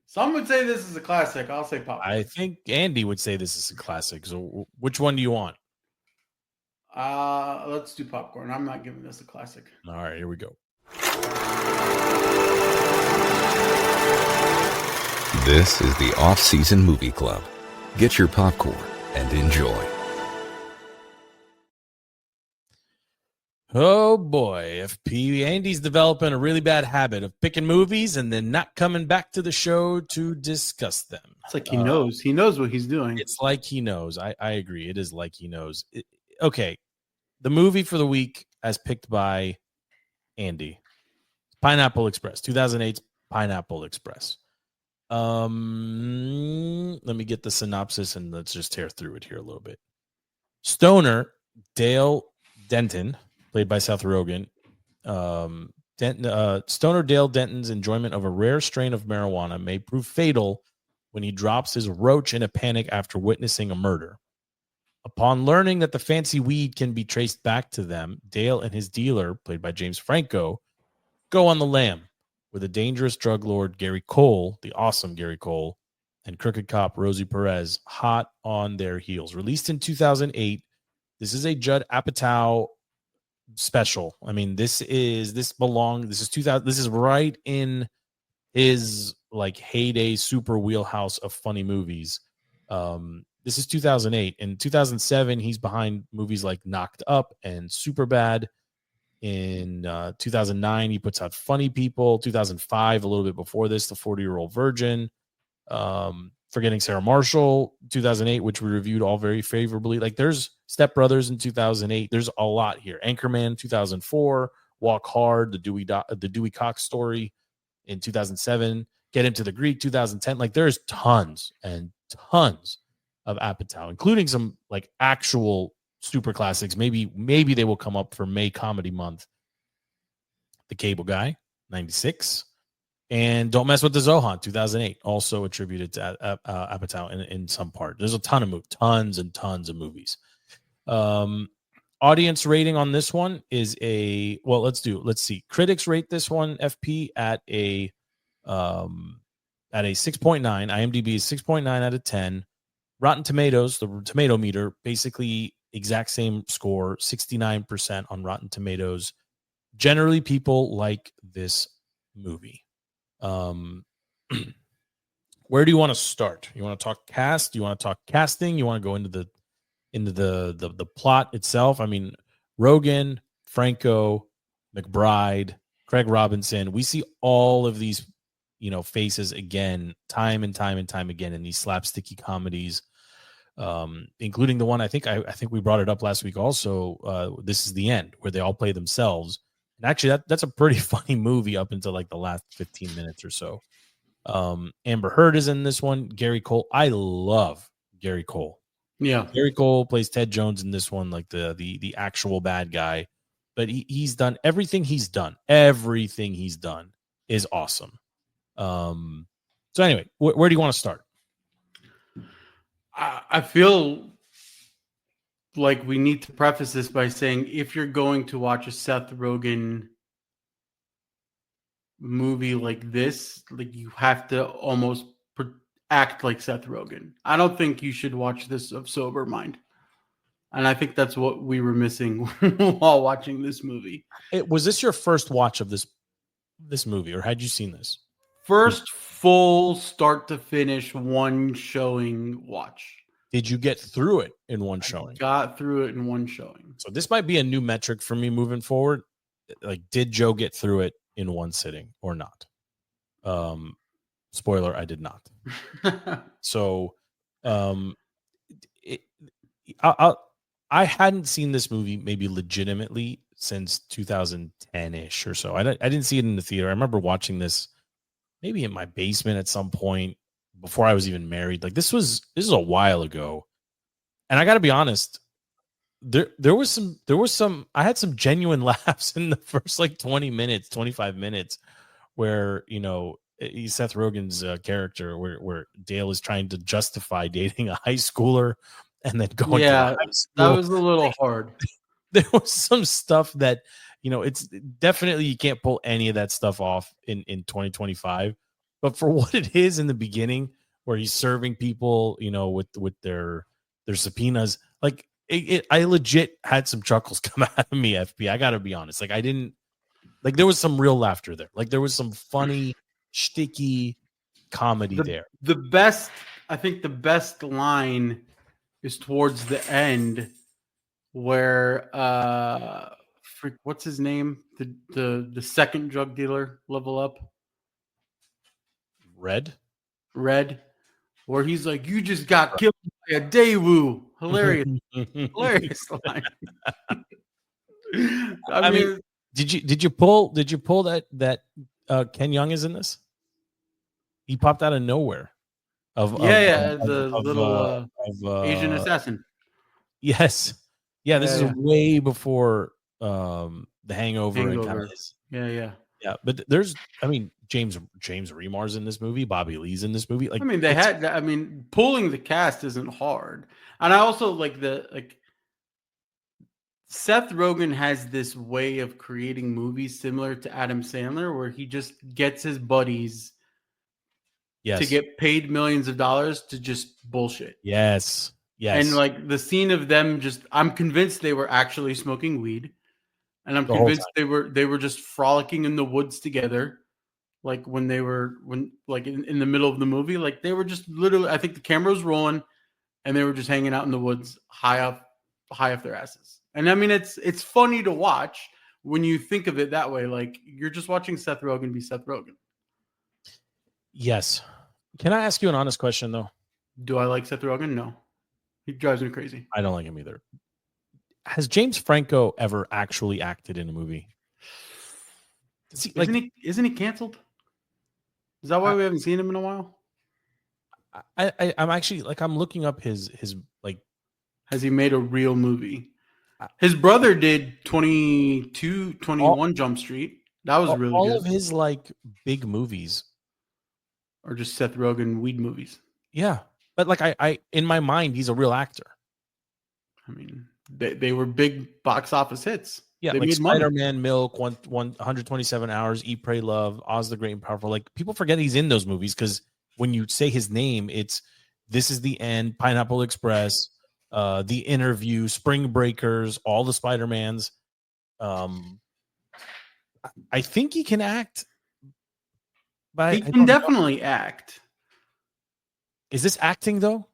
Some would say this is a classic. I'll say popcorn. I think Andy would say this is a classic. So which one do you want? Let's do popcorn. I'm not giving this a classic. All right, here we go. This is the Off-Season Movie Club. Get your popcorn and enjoy. Oh boy, FP. Andy's developing a really bad habit of picking movies and then not coming back to the show to discuss them. It's like he knows. He knows what he's doing. It's like he knows. I agree. It is like he knows. Okay. The movie for the week as picked by Andy. Pineapple Express. 2008's Pineapple Express. Let me get the synopsis and let's just tear through it here a little bit. Stoner Dale Denton, played by Seth Rogen. Stoner Dale Denton's enjoyment of a rare strain of marijuana may prove fatal when he drops his roach in a panic after witnessing a murder. Upon learning that the fancy weed can be traced back to them, Dale and his dealer, played by James Franco, go on the lam with a dangerous drug lord, Gary Cole, the awesome Gary Cole, and crooked cop Rosie Perez, hot on their heels. Released in 2008, this is a Judd Apatow special. I mean, this is 2000. This is right in his like heyday super wheelhouse of funny movies. This is 2008. In 2007, he's behind movies like Knocked Up and Superbad. In 2009, he puts out Funny People. 2005, a little bit before this, The 40-Year-Old Virgin. Forgetting Sarah Marshall. 2008, which we reviewed all very favorably. Like, there's Step Brothers in 2008. There's a lot here. Anchorman 2004. Walk Hard, the Dewey Cox story in 2007. Get Into the Greek 2010. Like, there's tons and tons of Apatow, including some like actual super classics. Maybe they will come up for May Comedy Month. The Cable Guy, 96. And Don't Mess with the Zohan, 2008, also attributed to Apatow in some part. There's a ton of movies, tons and tons of movies. Audience rating on this one is let's see. Critics rate this one, FP, at a 6.9. IMDb is 6.9 out of 10. Rotten Tomatoes, the tomato meter, basically exact same score, 69% on Rotten Tomatoes. Generally, people like this movie. Where do you want to start? You want to talk cast? You want to talk casting? You want to go into the plot itself? I mean, Rogen, Franco, McBride, Craig Robinson. We see all of these, faces again, time and time and time again in these slapsticky comedies, including the one I think we brought it up last week. Also, This Is the End, where they all play themselves. And actually, that's a pretty funny movie up until like the last 15 minutes or so. Amber Heard is in this one. Gary Cole. I love Gary Cole. Yeah. Gary Cole plays Ted Jones in this one, like the actual bad guy. But he's done everything he's done. Everything he's done is awesome. So anyway, where do you want to start? I feel like we need to preface this by saying if you're going to watch a Seth Rogen movie like this, like you have to almost act like Seth Rogen. I don't think you should watch this of sober mind. And I think that's what we were missing while watching this movie. Was this your first watch of this movie, or had you seen this? First full start to finish one showing watch. Did you get through it in one showing? Got through it in one showing. So this might be a new metric for me moving forward. Like, did Joe get through it in one sitting or not? Spoiler, I did not. So I hadn't seen this movie maybe legitimately since 2010-ish or so. I didn't see it in the theater. I remember watching this maybe in my basement at some point, before I was even married. Like this is a while ago, and I got to be honest. There was some. I had some genuine laughs in the first like 20 minutes, 25 minutes, where Seth Rogen's character, where Dale is trying to justify dating a high schooler and then going to high school. That was a little hard. There was some stuff that it's definitely you can't pull any of that stuff off in 2025. But for what it is in the beginning, where he's serving people, with their subpoenas, like I legit had some chuckles come out of me. FP, I gotta be honest. Like I didn't like there was some real laughter there. Like there was some funny, shticky comedy there. I think the best line is towards the end, where what's his name? The second drug dealer level up. Red, where he's like, "You just got killed by a Daewoo." Hilarious, hilarious line. I mean, did you pull that Ken Young is in this? He popped out of nowhere. The little Asian assassin. Yes, yeah. This is way before the Hangover. And kind of his, yeah. But there's, James Remar's in this movie. Bobby Lee's in this movie. Like, pulling the cast isn't hard, and I also like Seth Rogen has this way of creating movies similar to Adam Sandler, where he just gets his buddies to get paid millions of dollars to just bullshit. Yes. And like the scene of them I'm convinced they were actually smoking weed. And I'm convinced they were just frolicking in the woods together. Like in the middle of the movie, like they were just literally, I think the camera was rolling and they were just hanging out in the woods high off their asses. And it's funny to watch when you think of it that way. Like you're just watching Seth Rogen be Seth Rogen. Yes. Can I ask you an honest question though? Do I like Seth Rogen? No. He drives me crazy. I don't like him either. Has James Franco ever actually acted in a movie? Isn't he canceled? Is that why we haven't seen him in a while? I'm actually I'm looking up his has he made a real movie? His brother did 21 Jump Street. That was really all good. of his big movies or just Seth Rogen weed movies. Yeah. But I in my mind, he's a real actor. They were big box office hits. Yeah, they like made money. Spider-Man, Milk, 127 Hours, Eat, Pray, Love, Oz the Great and Powerful. Like people forget he's in those movies because when you say his name, it's This Is the End, Pineapple Express, The Interview, Spring Breakers, all the Spider-Mans. I think he can act. But he can definitely act. Is this acting though?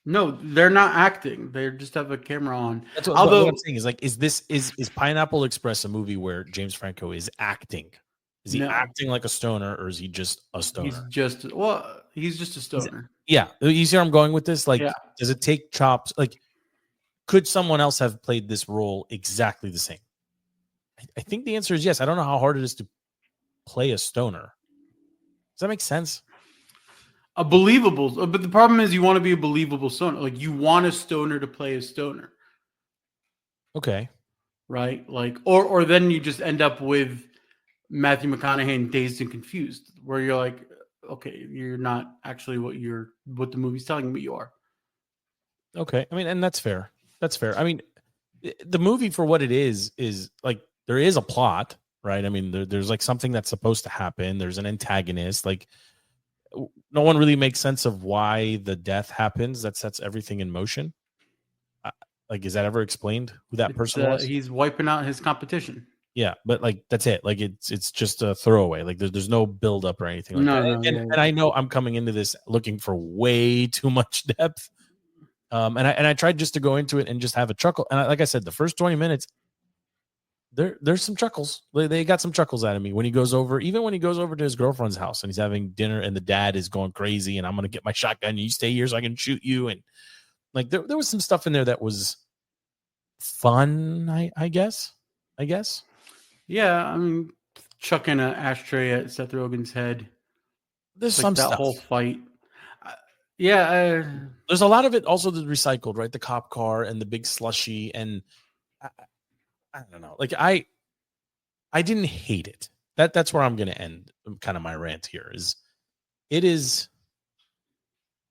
No, they're not acting. They just have a camera on. That's what I'm saying is Pineapple Express a movie where James Franco is acting? Is he acting like a stoner, or is he just a stoner? He's just a stoner. Yeah, you see where I'm going with this? Does it take chops? Could someone else have played this role exactly the same? I think the answer is yes. I don't know how hard it is to play a stoner. Does that make sense? A believable, but the problem is you want to be a believable stoner. Like you want a stoner to play a stoner. Okay. Right? Or then you just end up with Matthew McConaughey in Dazed and Confused, where you're like, okay, you're not actually what the movie's telling me you are. Okay. And that's fair. That's fair. The movie for what it is there is a plot, right? There's something that's supposed to happen. There's an antagonist. No one really makes sense of why the death happens. That sets everything in motion. Is that ever explained who that person was? He's wiping out his competition. Yeah, but that's it. It's just a throwaway. There's no build up or anything like that. And I know I'm coming into this looking for way too much depth. And I tried just to go into it and just have a chuckle. And like I said, the first 20 minutes, there's some chuckles. They got some chuckles out of me when he goes over to his girlfriend's house and he's having dinner and the dad is going crazy and I'm going to get my shotgun and you stay here so I can shoot you. And there was some stuff in there that was fun. I guess. Yeah. Chucking an ashtray at Seth Rogen's head. there's Like some that stuff. whole fight. Yeah. There's a lot of it also that's recycled, right? The cop car and the big slushy, and I don't know. Like I didn't hate it. That's where I'm going to end kind of my rant here.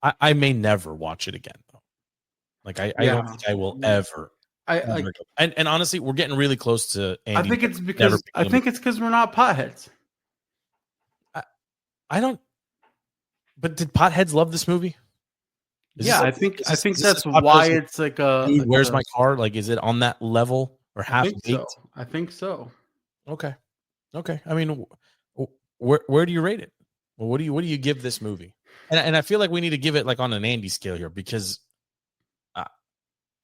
I may never watch it again though. Like I don't think I will ever. Ever go. And honestly, we're getting really close to Andy. I think it's because we're not potheads. I don't. But did potheads love this movie? I think that's why it's like a. Dude, where's my car? Like, is it on that level or half baked? I think so. Okay. I mean, where do you rate it? Well, what do you give this movie? And I feel like we need to give it like on an Andy scale here because,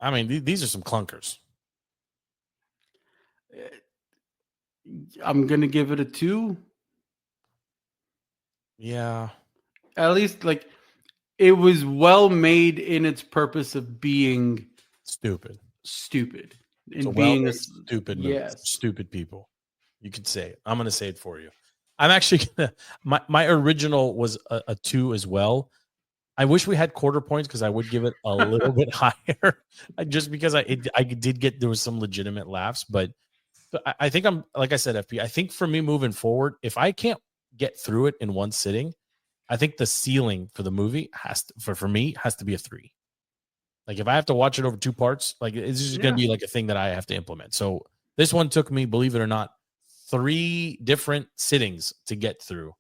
I mean, these are some clunkers. I'm gonna give it a 2. Yeah. At least like it was well made in its purpose of being stupid and being a stupid movie. Yes. Stupid people. You could say it. I'm gonna say it for you. I'm actually gonna my original was a 2 as well. I wish we had quarter points because I would give it a little bit higher, just because I did get there was some legitimate laughs, but I think I'm like I said, FP. I think for me moving forward, if I can't get through it in one sitting, I think the ceiling for the movie has to be a 3. Like if I have to watch it over 2 parts, like it's just going to be like a thing that I have to implement. So this one took me, believe it or not, 3 different sittings to get through.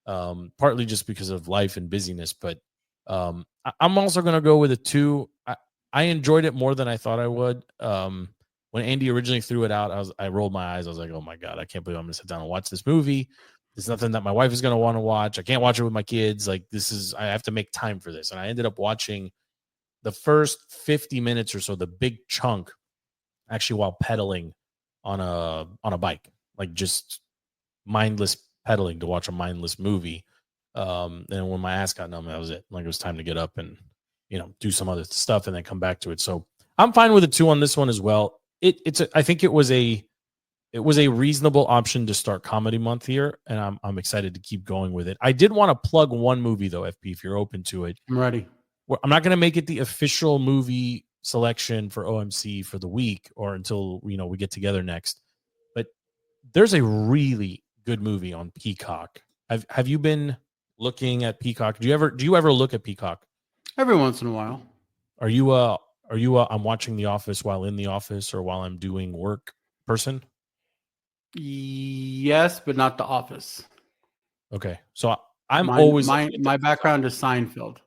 Partly just because of life and busyness, but I'm also going to go with a 2. I enjoyed it more than I thought I would. When Andy originally threw it out, I rolled my eyes. I was like, oh my God, I can't believe I'm going to sit down and watch this movie. There's nothing that my wife is going to want to watch. I can't watch it with my kids. Like I have to make time for this. And I ended up watching the first 50 minutes or so, the big chunk, actually while pedaling on a bike, like just mindless pedaling to watch a mindless movie. And when my ass got numb, that was it. Like it was time to get up and, do some other stuff and then come back to it. So I'm fine with a 2 on this one as well. I think it was a reasonable option to start comedy month here, and I'm excited to keep going with it. I did want to plug one movie though, FP, if you're open to it. I'm ready. I'm not going to make it the official movie selection for OMC for the week or until we get together next. But there's a really good movie on Peacock. Have you been looking at Peacock? Do you ever look at Peacock? Every once in a while. Are you I'm watching The Office while in the office or while I'm doing work person? Yes, but not The Office. Okay. So I'm always my background is Seinfeld.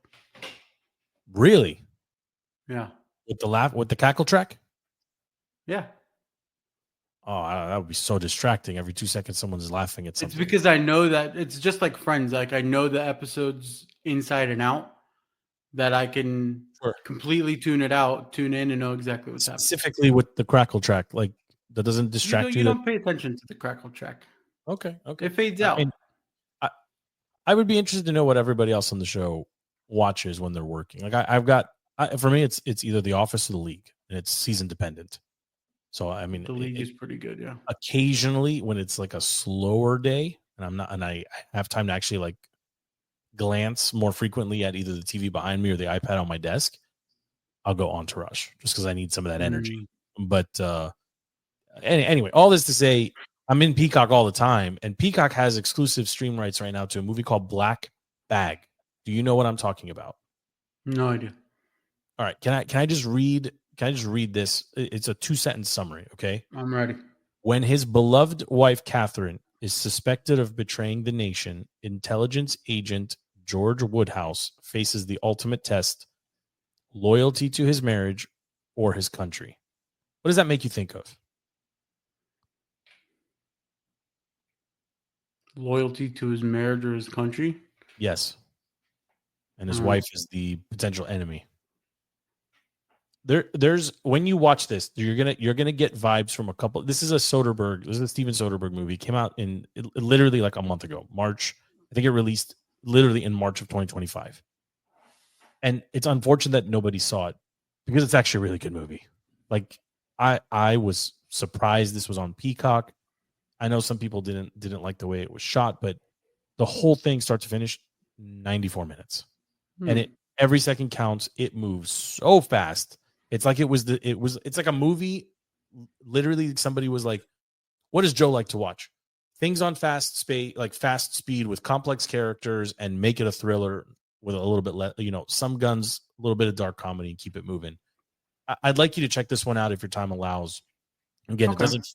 Really? Yeah. With the cackle track? Yeah. Oh, that would be so distracting. Every 2 seconds someone's laughing at something. It's because I know that it's just like Friends. Like I know the episodes inside and out that I can completely tune in and know exactly what's happening. Specifically with the crackle track, like that doesn't distract you. You don't pay attention to the crackle track. Okay. It fades out. I would be interested to know what everybody else on the show watches when they're working. Like for me, it's either The Office or The League, and it's season dependent. So I mean, The League is pretty good. Yeah. Occasionally, when it's like a slower day, and I have time to actually like glance more frequently at either the TV behind me or the iPad on my desk, I'll go Entourage just because I need some of that energy. But anyway, all this to say, I'm in Peacock all the time, and Peacock has exclusive stream rights right now to a movie called Black Bag. Do you know what I'm talking about? No idea. All right, can I just read this? It's a 2-sentence summary, okay? I'm ready. When his beloved wife Catherine is suspected of betraying the nation, intelligence agent George Woodhouse faces the ultimate test: loyalty to his marriage or his country. What does that make you think of? Loyalty to his marriage or his country? Yes. And his wife is the potential enemy. There's when you watch this, you're gonna get vibes from a couple. This is a Steven Soderbergh movie. It came out in literally like a month ago, March. I think it released literally in March of 2025. And it's unfortunate that nobody saw it because it's actually a really good movie. Like I was surprised this was on Peacock. I know some people didn't like the way it was shot, but the whole thing start to finish, 94 minutes. And every second counts. It moves so fast. It's like it's like a movie. Literally, somebody was like, what does Joe like to watch? Things on fast speed with complex characters and make it a thriller with a little bit some guns, a little bit of dark comedy, and keep it moving. I'd like you to check this one out if your time allows. Again, It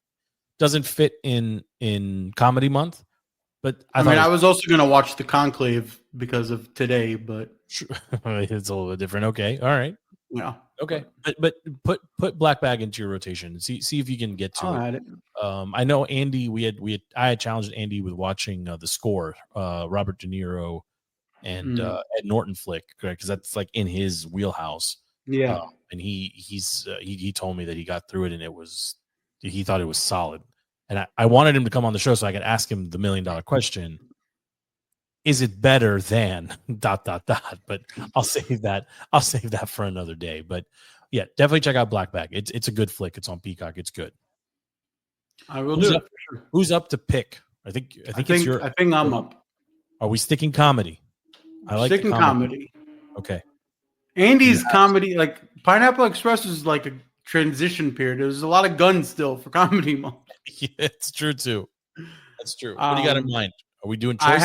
doesn't fit in comedy month, but I was also going to watch The Conclave because of today, but it's a little bit different. Okay, all right, yeah, okay, but put Black Bag into your rotation and see if you can get to it. I know Andy. I had challenged Andy with watching The Score, Robert De Niro and Ed Norton flick, because that's like in his wheelhouse. Yeah, and he told me that he got through it and he thought it was solid. And I wanted him to come on the show so I could ask him the $1 million question. Is it better than ... But I'll save that for another day. But yeah, definitely check out Black Bag. It's a good flick. It's on Peacock. It's good. I will do it. Sure. Who's up to pick? I think I'm up. Are we sticking comedy? I like sticking comedy. Okay. Andy's comedy, like Pineapple Express, is like a transition period. There's a lot of guns still for comedy month. Yeah, it's true too. That's true. What do you got in mind? Are we doing choices?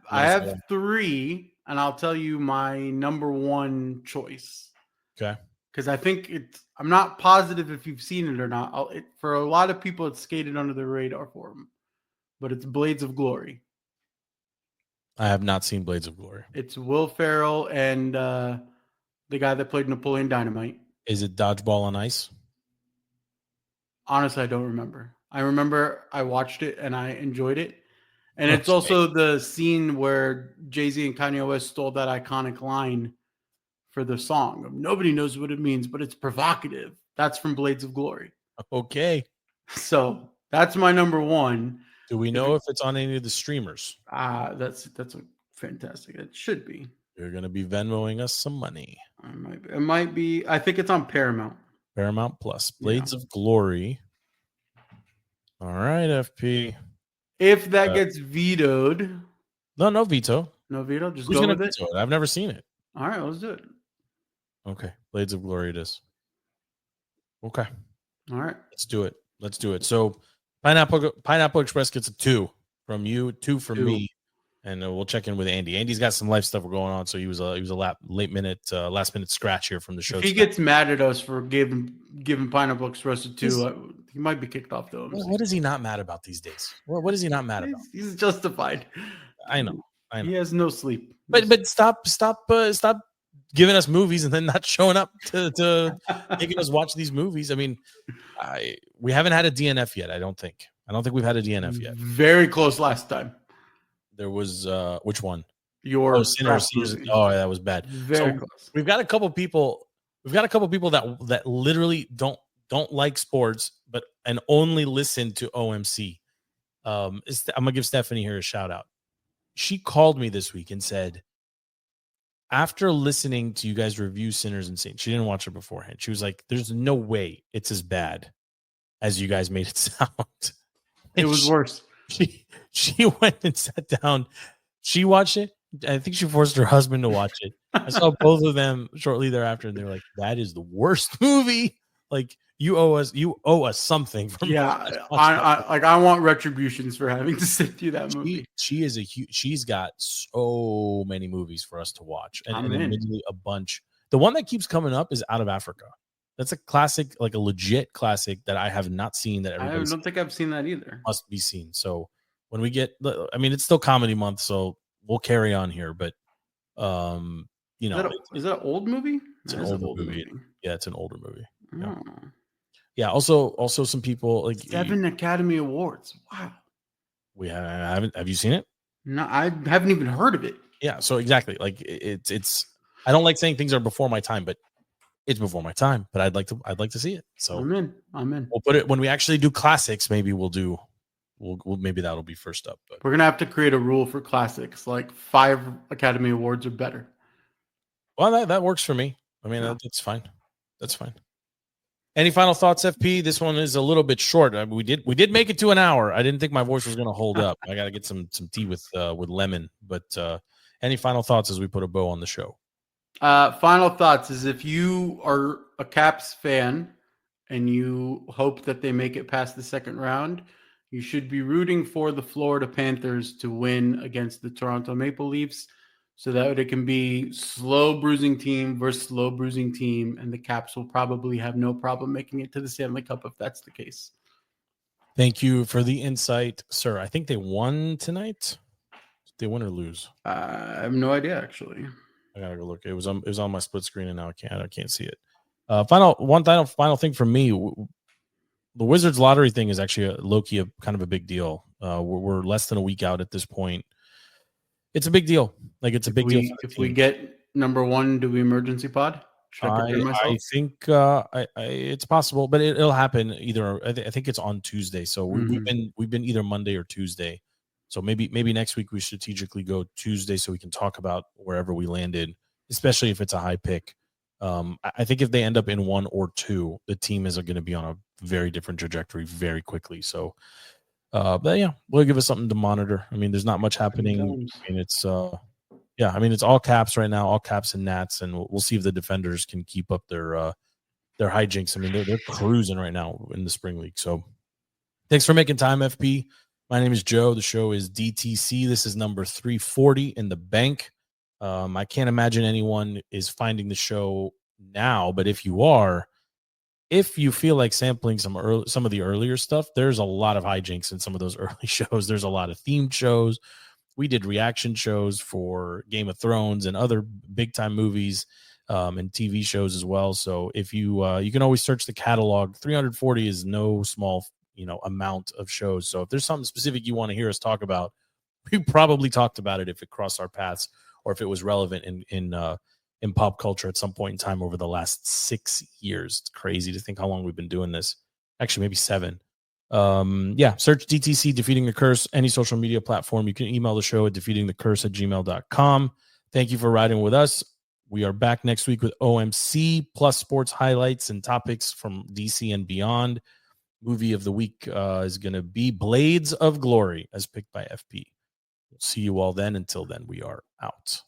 I have 3, and I'll tell you my number 1 choice. Okay. Because I think I'm not positive if you've seen it or not. For a lot of people, it's skated under the radar for them. But it's Blades of Glory. I have not seen Blades of Glory. It's Will Ferrell and the guy that played Napoleon Dynamite. Is it Dodgeball on Ice? Honestly, I don't remember. I remember I watched it and I enjoyed it. And it's also the scene where Jay-Z and Kanye West stole that iconic line for the song of "Nobody knows what it means, but it's provocative." That's from Blades of Glory. Okay. So that's my number 1. Do we know if it's on any of the streamers? That's a fantastic. It should be. You're going to be Venmoing us some money. It might be. I think it's on Paramount. Paramount Plus. Blades of Glory. All right, FP. If that gets vetoed. No veto. No veto? Just Who's go gonna with it? veto it? I've never seen it. All right, let's do it. Okay. Blades of Glory it is. Okay. All right. Let's do it. So Pineapple Express gets a 2 from you, 2 from me. And we'll check in with Andy. Andy's got some life stuff going on, so he was a last minute scratch here from the show. If he gets mad at us for giving Pineapple Express a 2, he might be kicked off though. What is he not mad about these days? What is he not mad about? He's justified. I know. He has no sleep. But stop giving us movies and then not showing up to making us watch these movies. I mean, we haven't had a DNF yet. I don't think we've had a DNF yet. Very close last time. There was which one? Your Sinners. Oh, that was bad. Very close. We've got a couple people that literally don't like sports, and only listen to OMC. I'm gonna give Stephanie here a shout out. She called me this week and said, after listening to you guys review Sinners and Saints, she didn't watch it beforehand. She was like, "There's no way it's as bad as you guys made it sound." It was worse. She went and sat down. She watched it. I think she forced her husband to watch it. I saw both of them shortly thereafter, and they were like, "That is the worst movie. Like, you owe us something." I want retributions for having to sit through that movie. She's got so many movies for us to watch, and admittedly a bunch. The one that keeps coming up is Out of Africa. That's a classic, like a legit classic that I have not seen. That I don't think I've seen that either. Must be seen. So when we get, it's still comedy month, so we'll carry on here. But is that an old movie? It's an older movie. Yeah, it's an older movie. Yeah. Oh. Yeah. Also, some people like 7 Academy Awards. Wow. We haven't. Have you seen it? No, I haven't even heard of it. Yeah. So exactly, like it's. I don't like saying things are before my time, but it's before my time. But I'd like to see it. So I'm in. We'll put it when we actually do classics. Maybe we'll maybe that'll be first up. But we're gonna have to create a rule for classics, like 5 Academy Awards or better. Well, that works for me. I mean, that's fine. That's fine. Any final thoughts, FP? This one is a little bit short. We did make it to an hour. I didn't think my voice was going to hold up. I got to get some tea with lemon. But Any final thoughts as we put a bow on the show? Final thoughts is if you are a Caps fan and you hope that they make it past the second round, you should be rooting for the Florida Panthers to win against the Toronto Maple Leafs so that it can be slow bruising team versus slow bruising team, and the Caps will probably have no problem making it to the Stanley Cup if that's the case. Thank you for the insight, sir. I think they won tonight. Did they win or lose? I have no idea, actually. I gotta go look. It was on my split screen, and now I can't see it. Final thing for me. The Wizards lottery thing is actually low-key a kind of a big deal. We're less than a week out at this point. It's a big deal. Like it's a big deal. If we get number one, do we emergency pod? Should I prepare myself? I think it's possible, but it'll happen either. I think it's on Tuesday. So we've been either Monday or Tuesday. So maybe next week we strategically go Tuesday so we can talk about wherever we landed, especially if it's a high pick. I think if they end up in 1 or 2, the team is going to be on a very different trajectory very quickly. So, but yeah, we'll give us something to monitor. I mean, there's not much happening. I mean, it's it's all Caps right now, all Caps and Nats, and we'll see if the defenders can keep up their hijinks. I mean, they're cruising right now in the spring league. So, thanks for making time, FP. My name is Joe. The show is DTC. This is number 340 in the bank. I can't imagine anyone is finding the show now, but if you feel like sampling some of the earlier stuff, there's a lot of hijinks in some of those early shows. There's a lot of themed shows. We did reaction shows for Game of Thrones and other big time movies and TV shows as well. So if you can always search the catalog. 340 is no small amount of shows. So if there's something specific you want to hear us talk about, we probably talked about it if it crossed our paths or if it was relevant in pop culture at some point in time over the last 6 years. It's crazy to think how long we've been doing this. Actually, maybe 7. Search DTC Defeating the Curse, any social media platform. You can email the show at defeatingthecurse@gmail.com. Thank you for riding with us. We are back next week with OMC plus sports highlights and topics from DC and beyond. Movie of the week is going to be Blades of Glory, as picked by FP. We'll see you all then. Until then, we are out.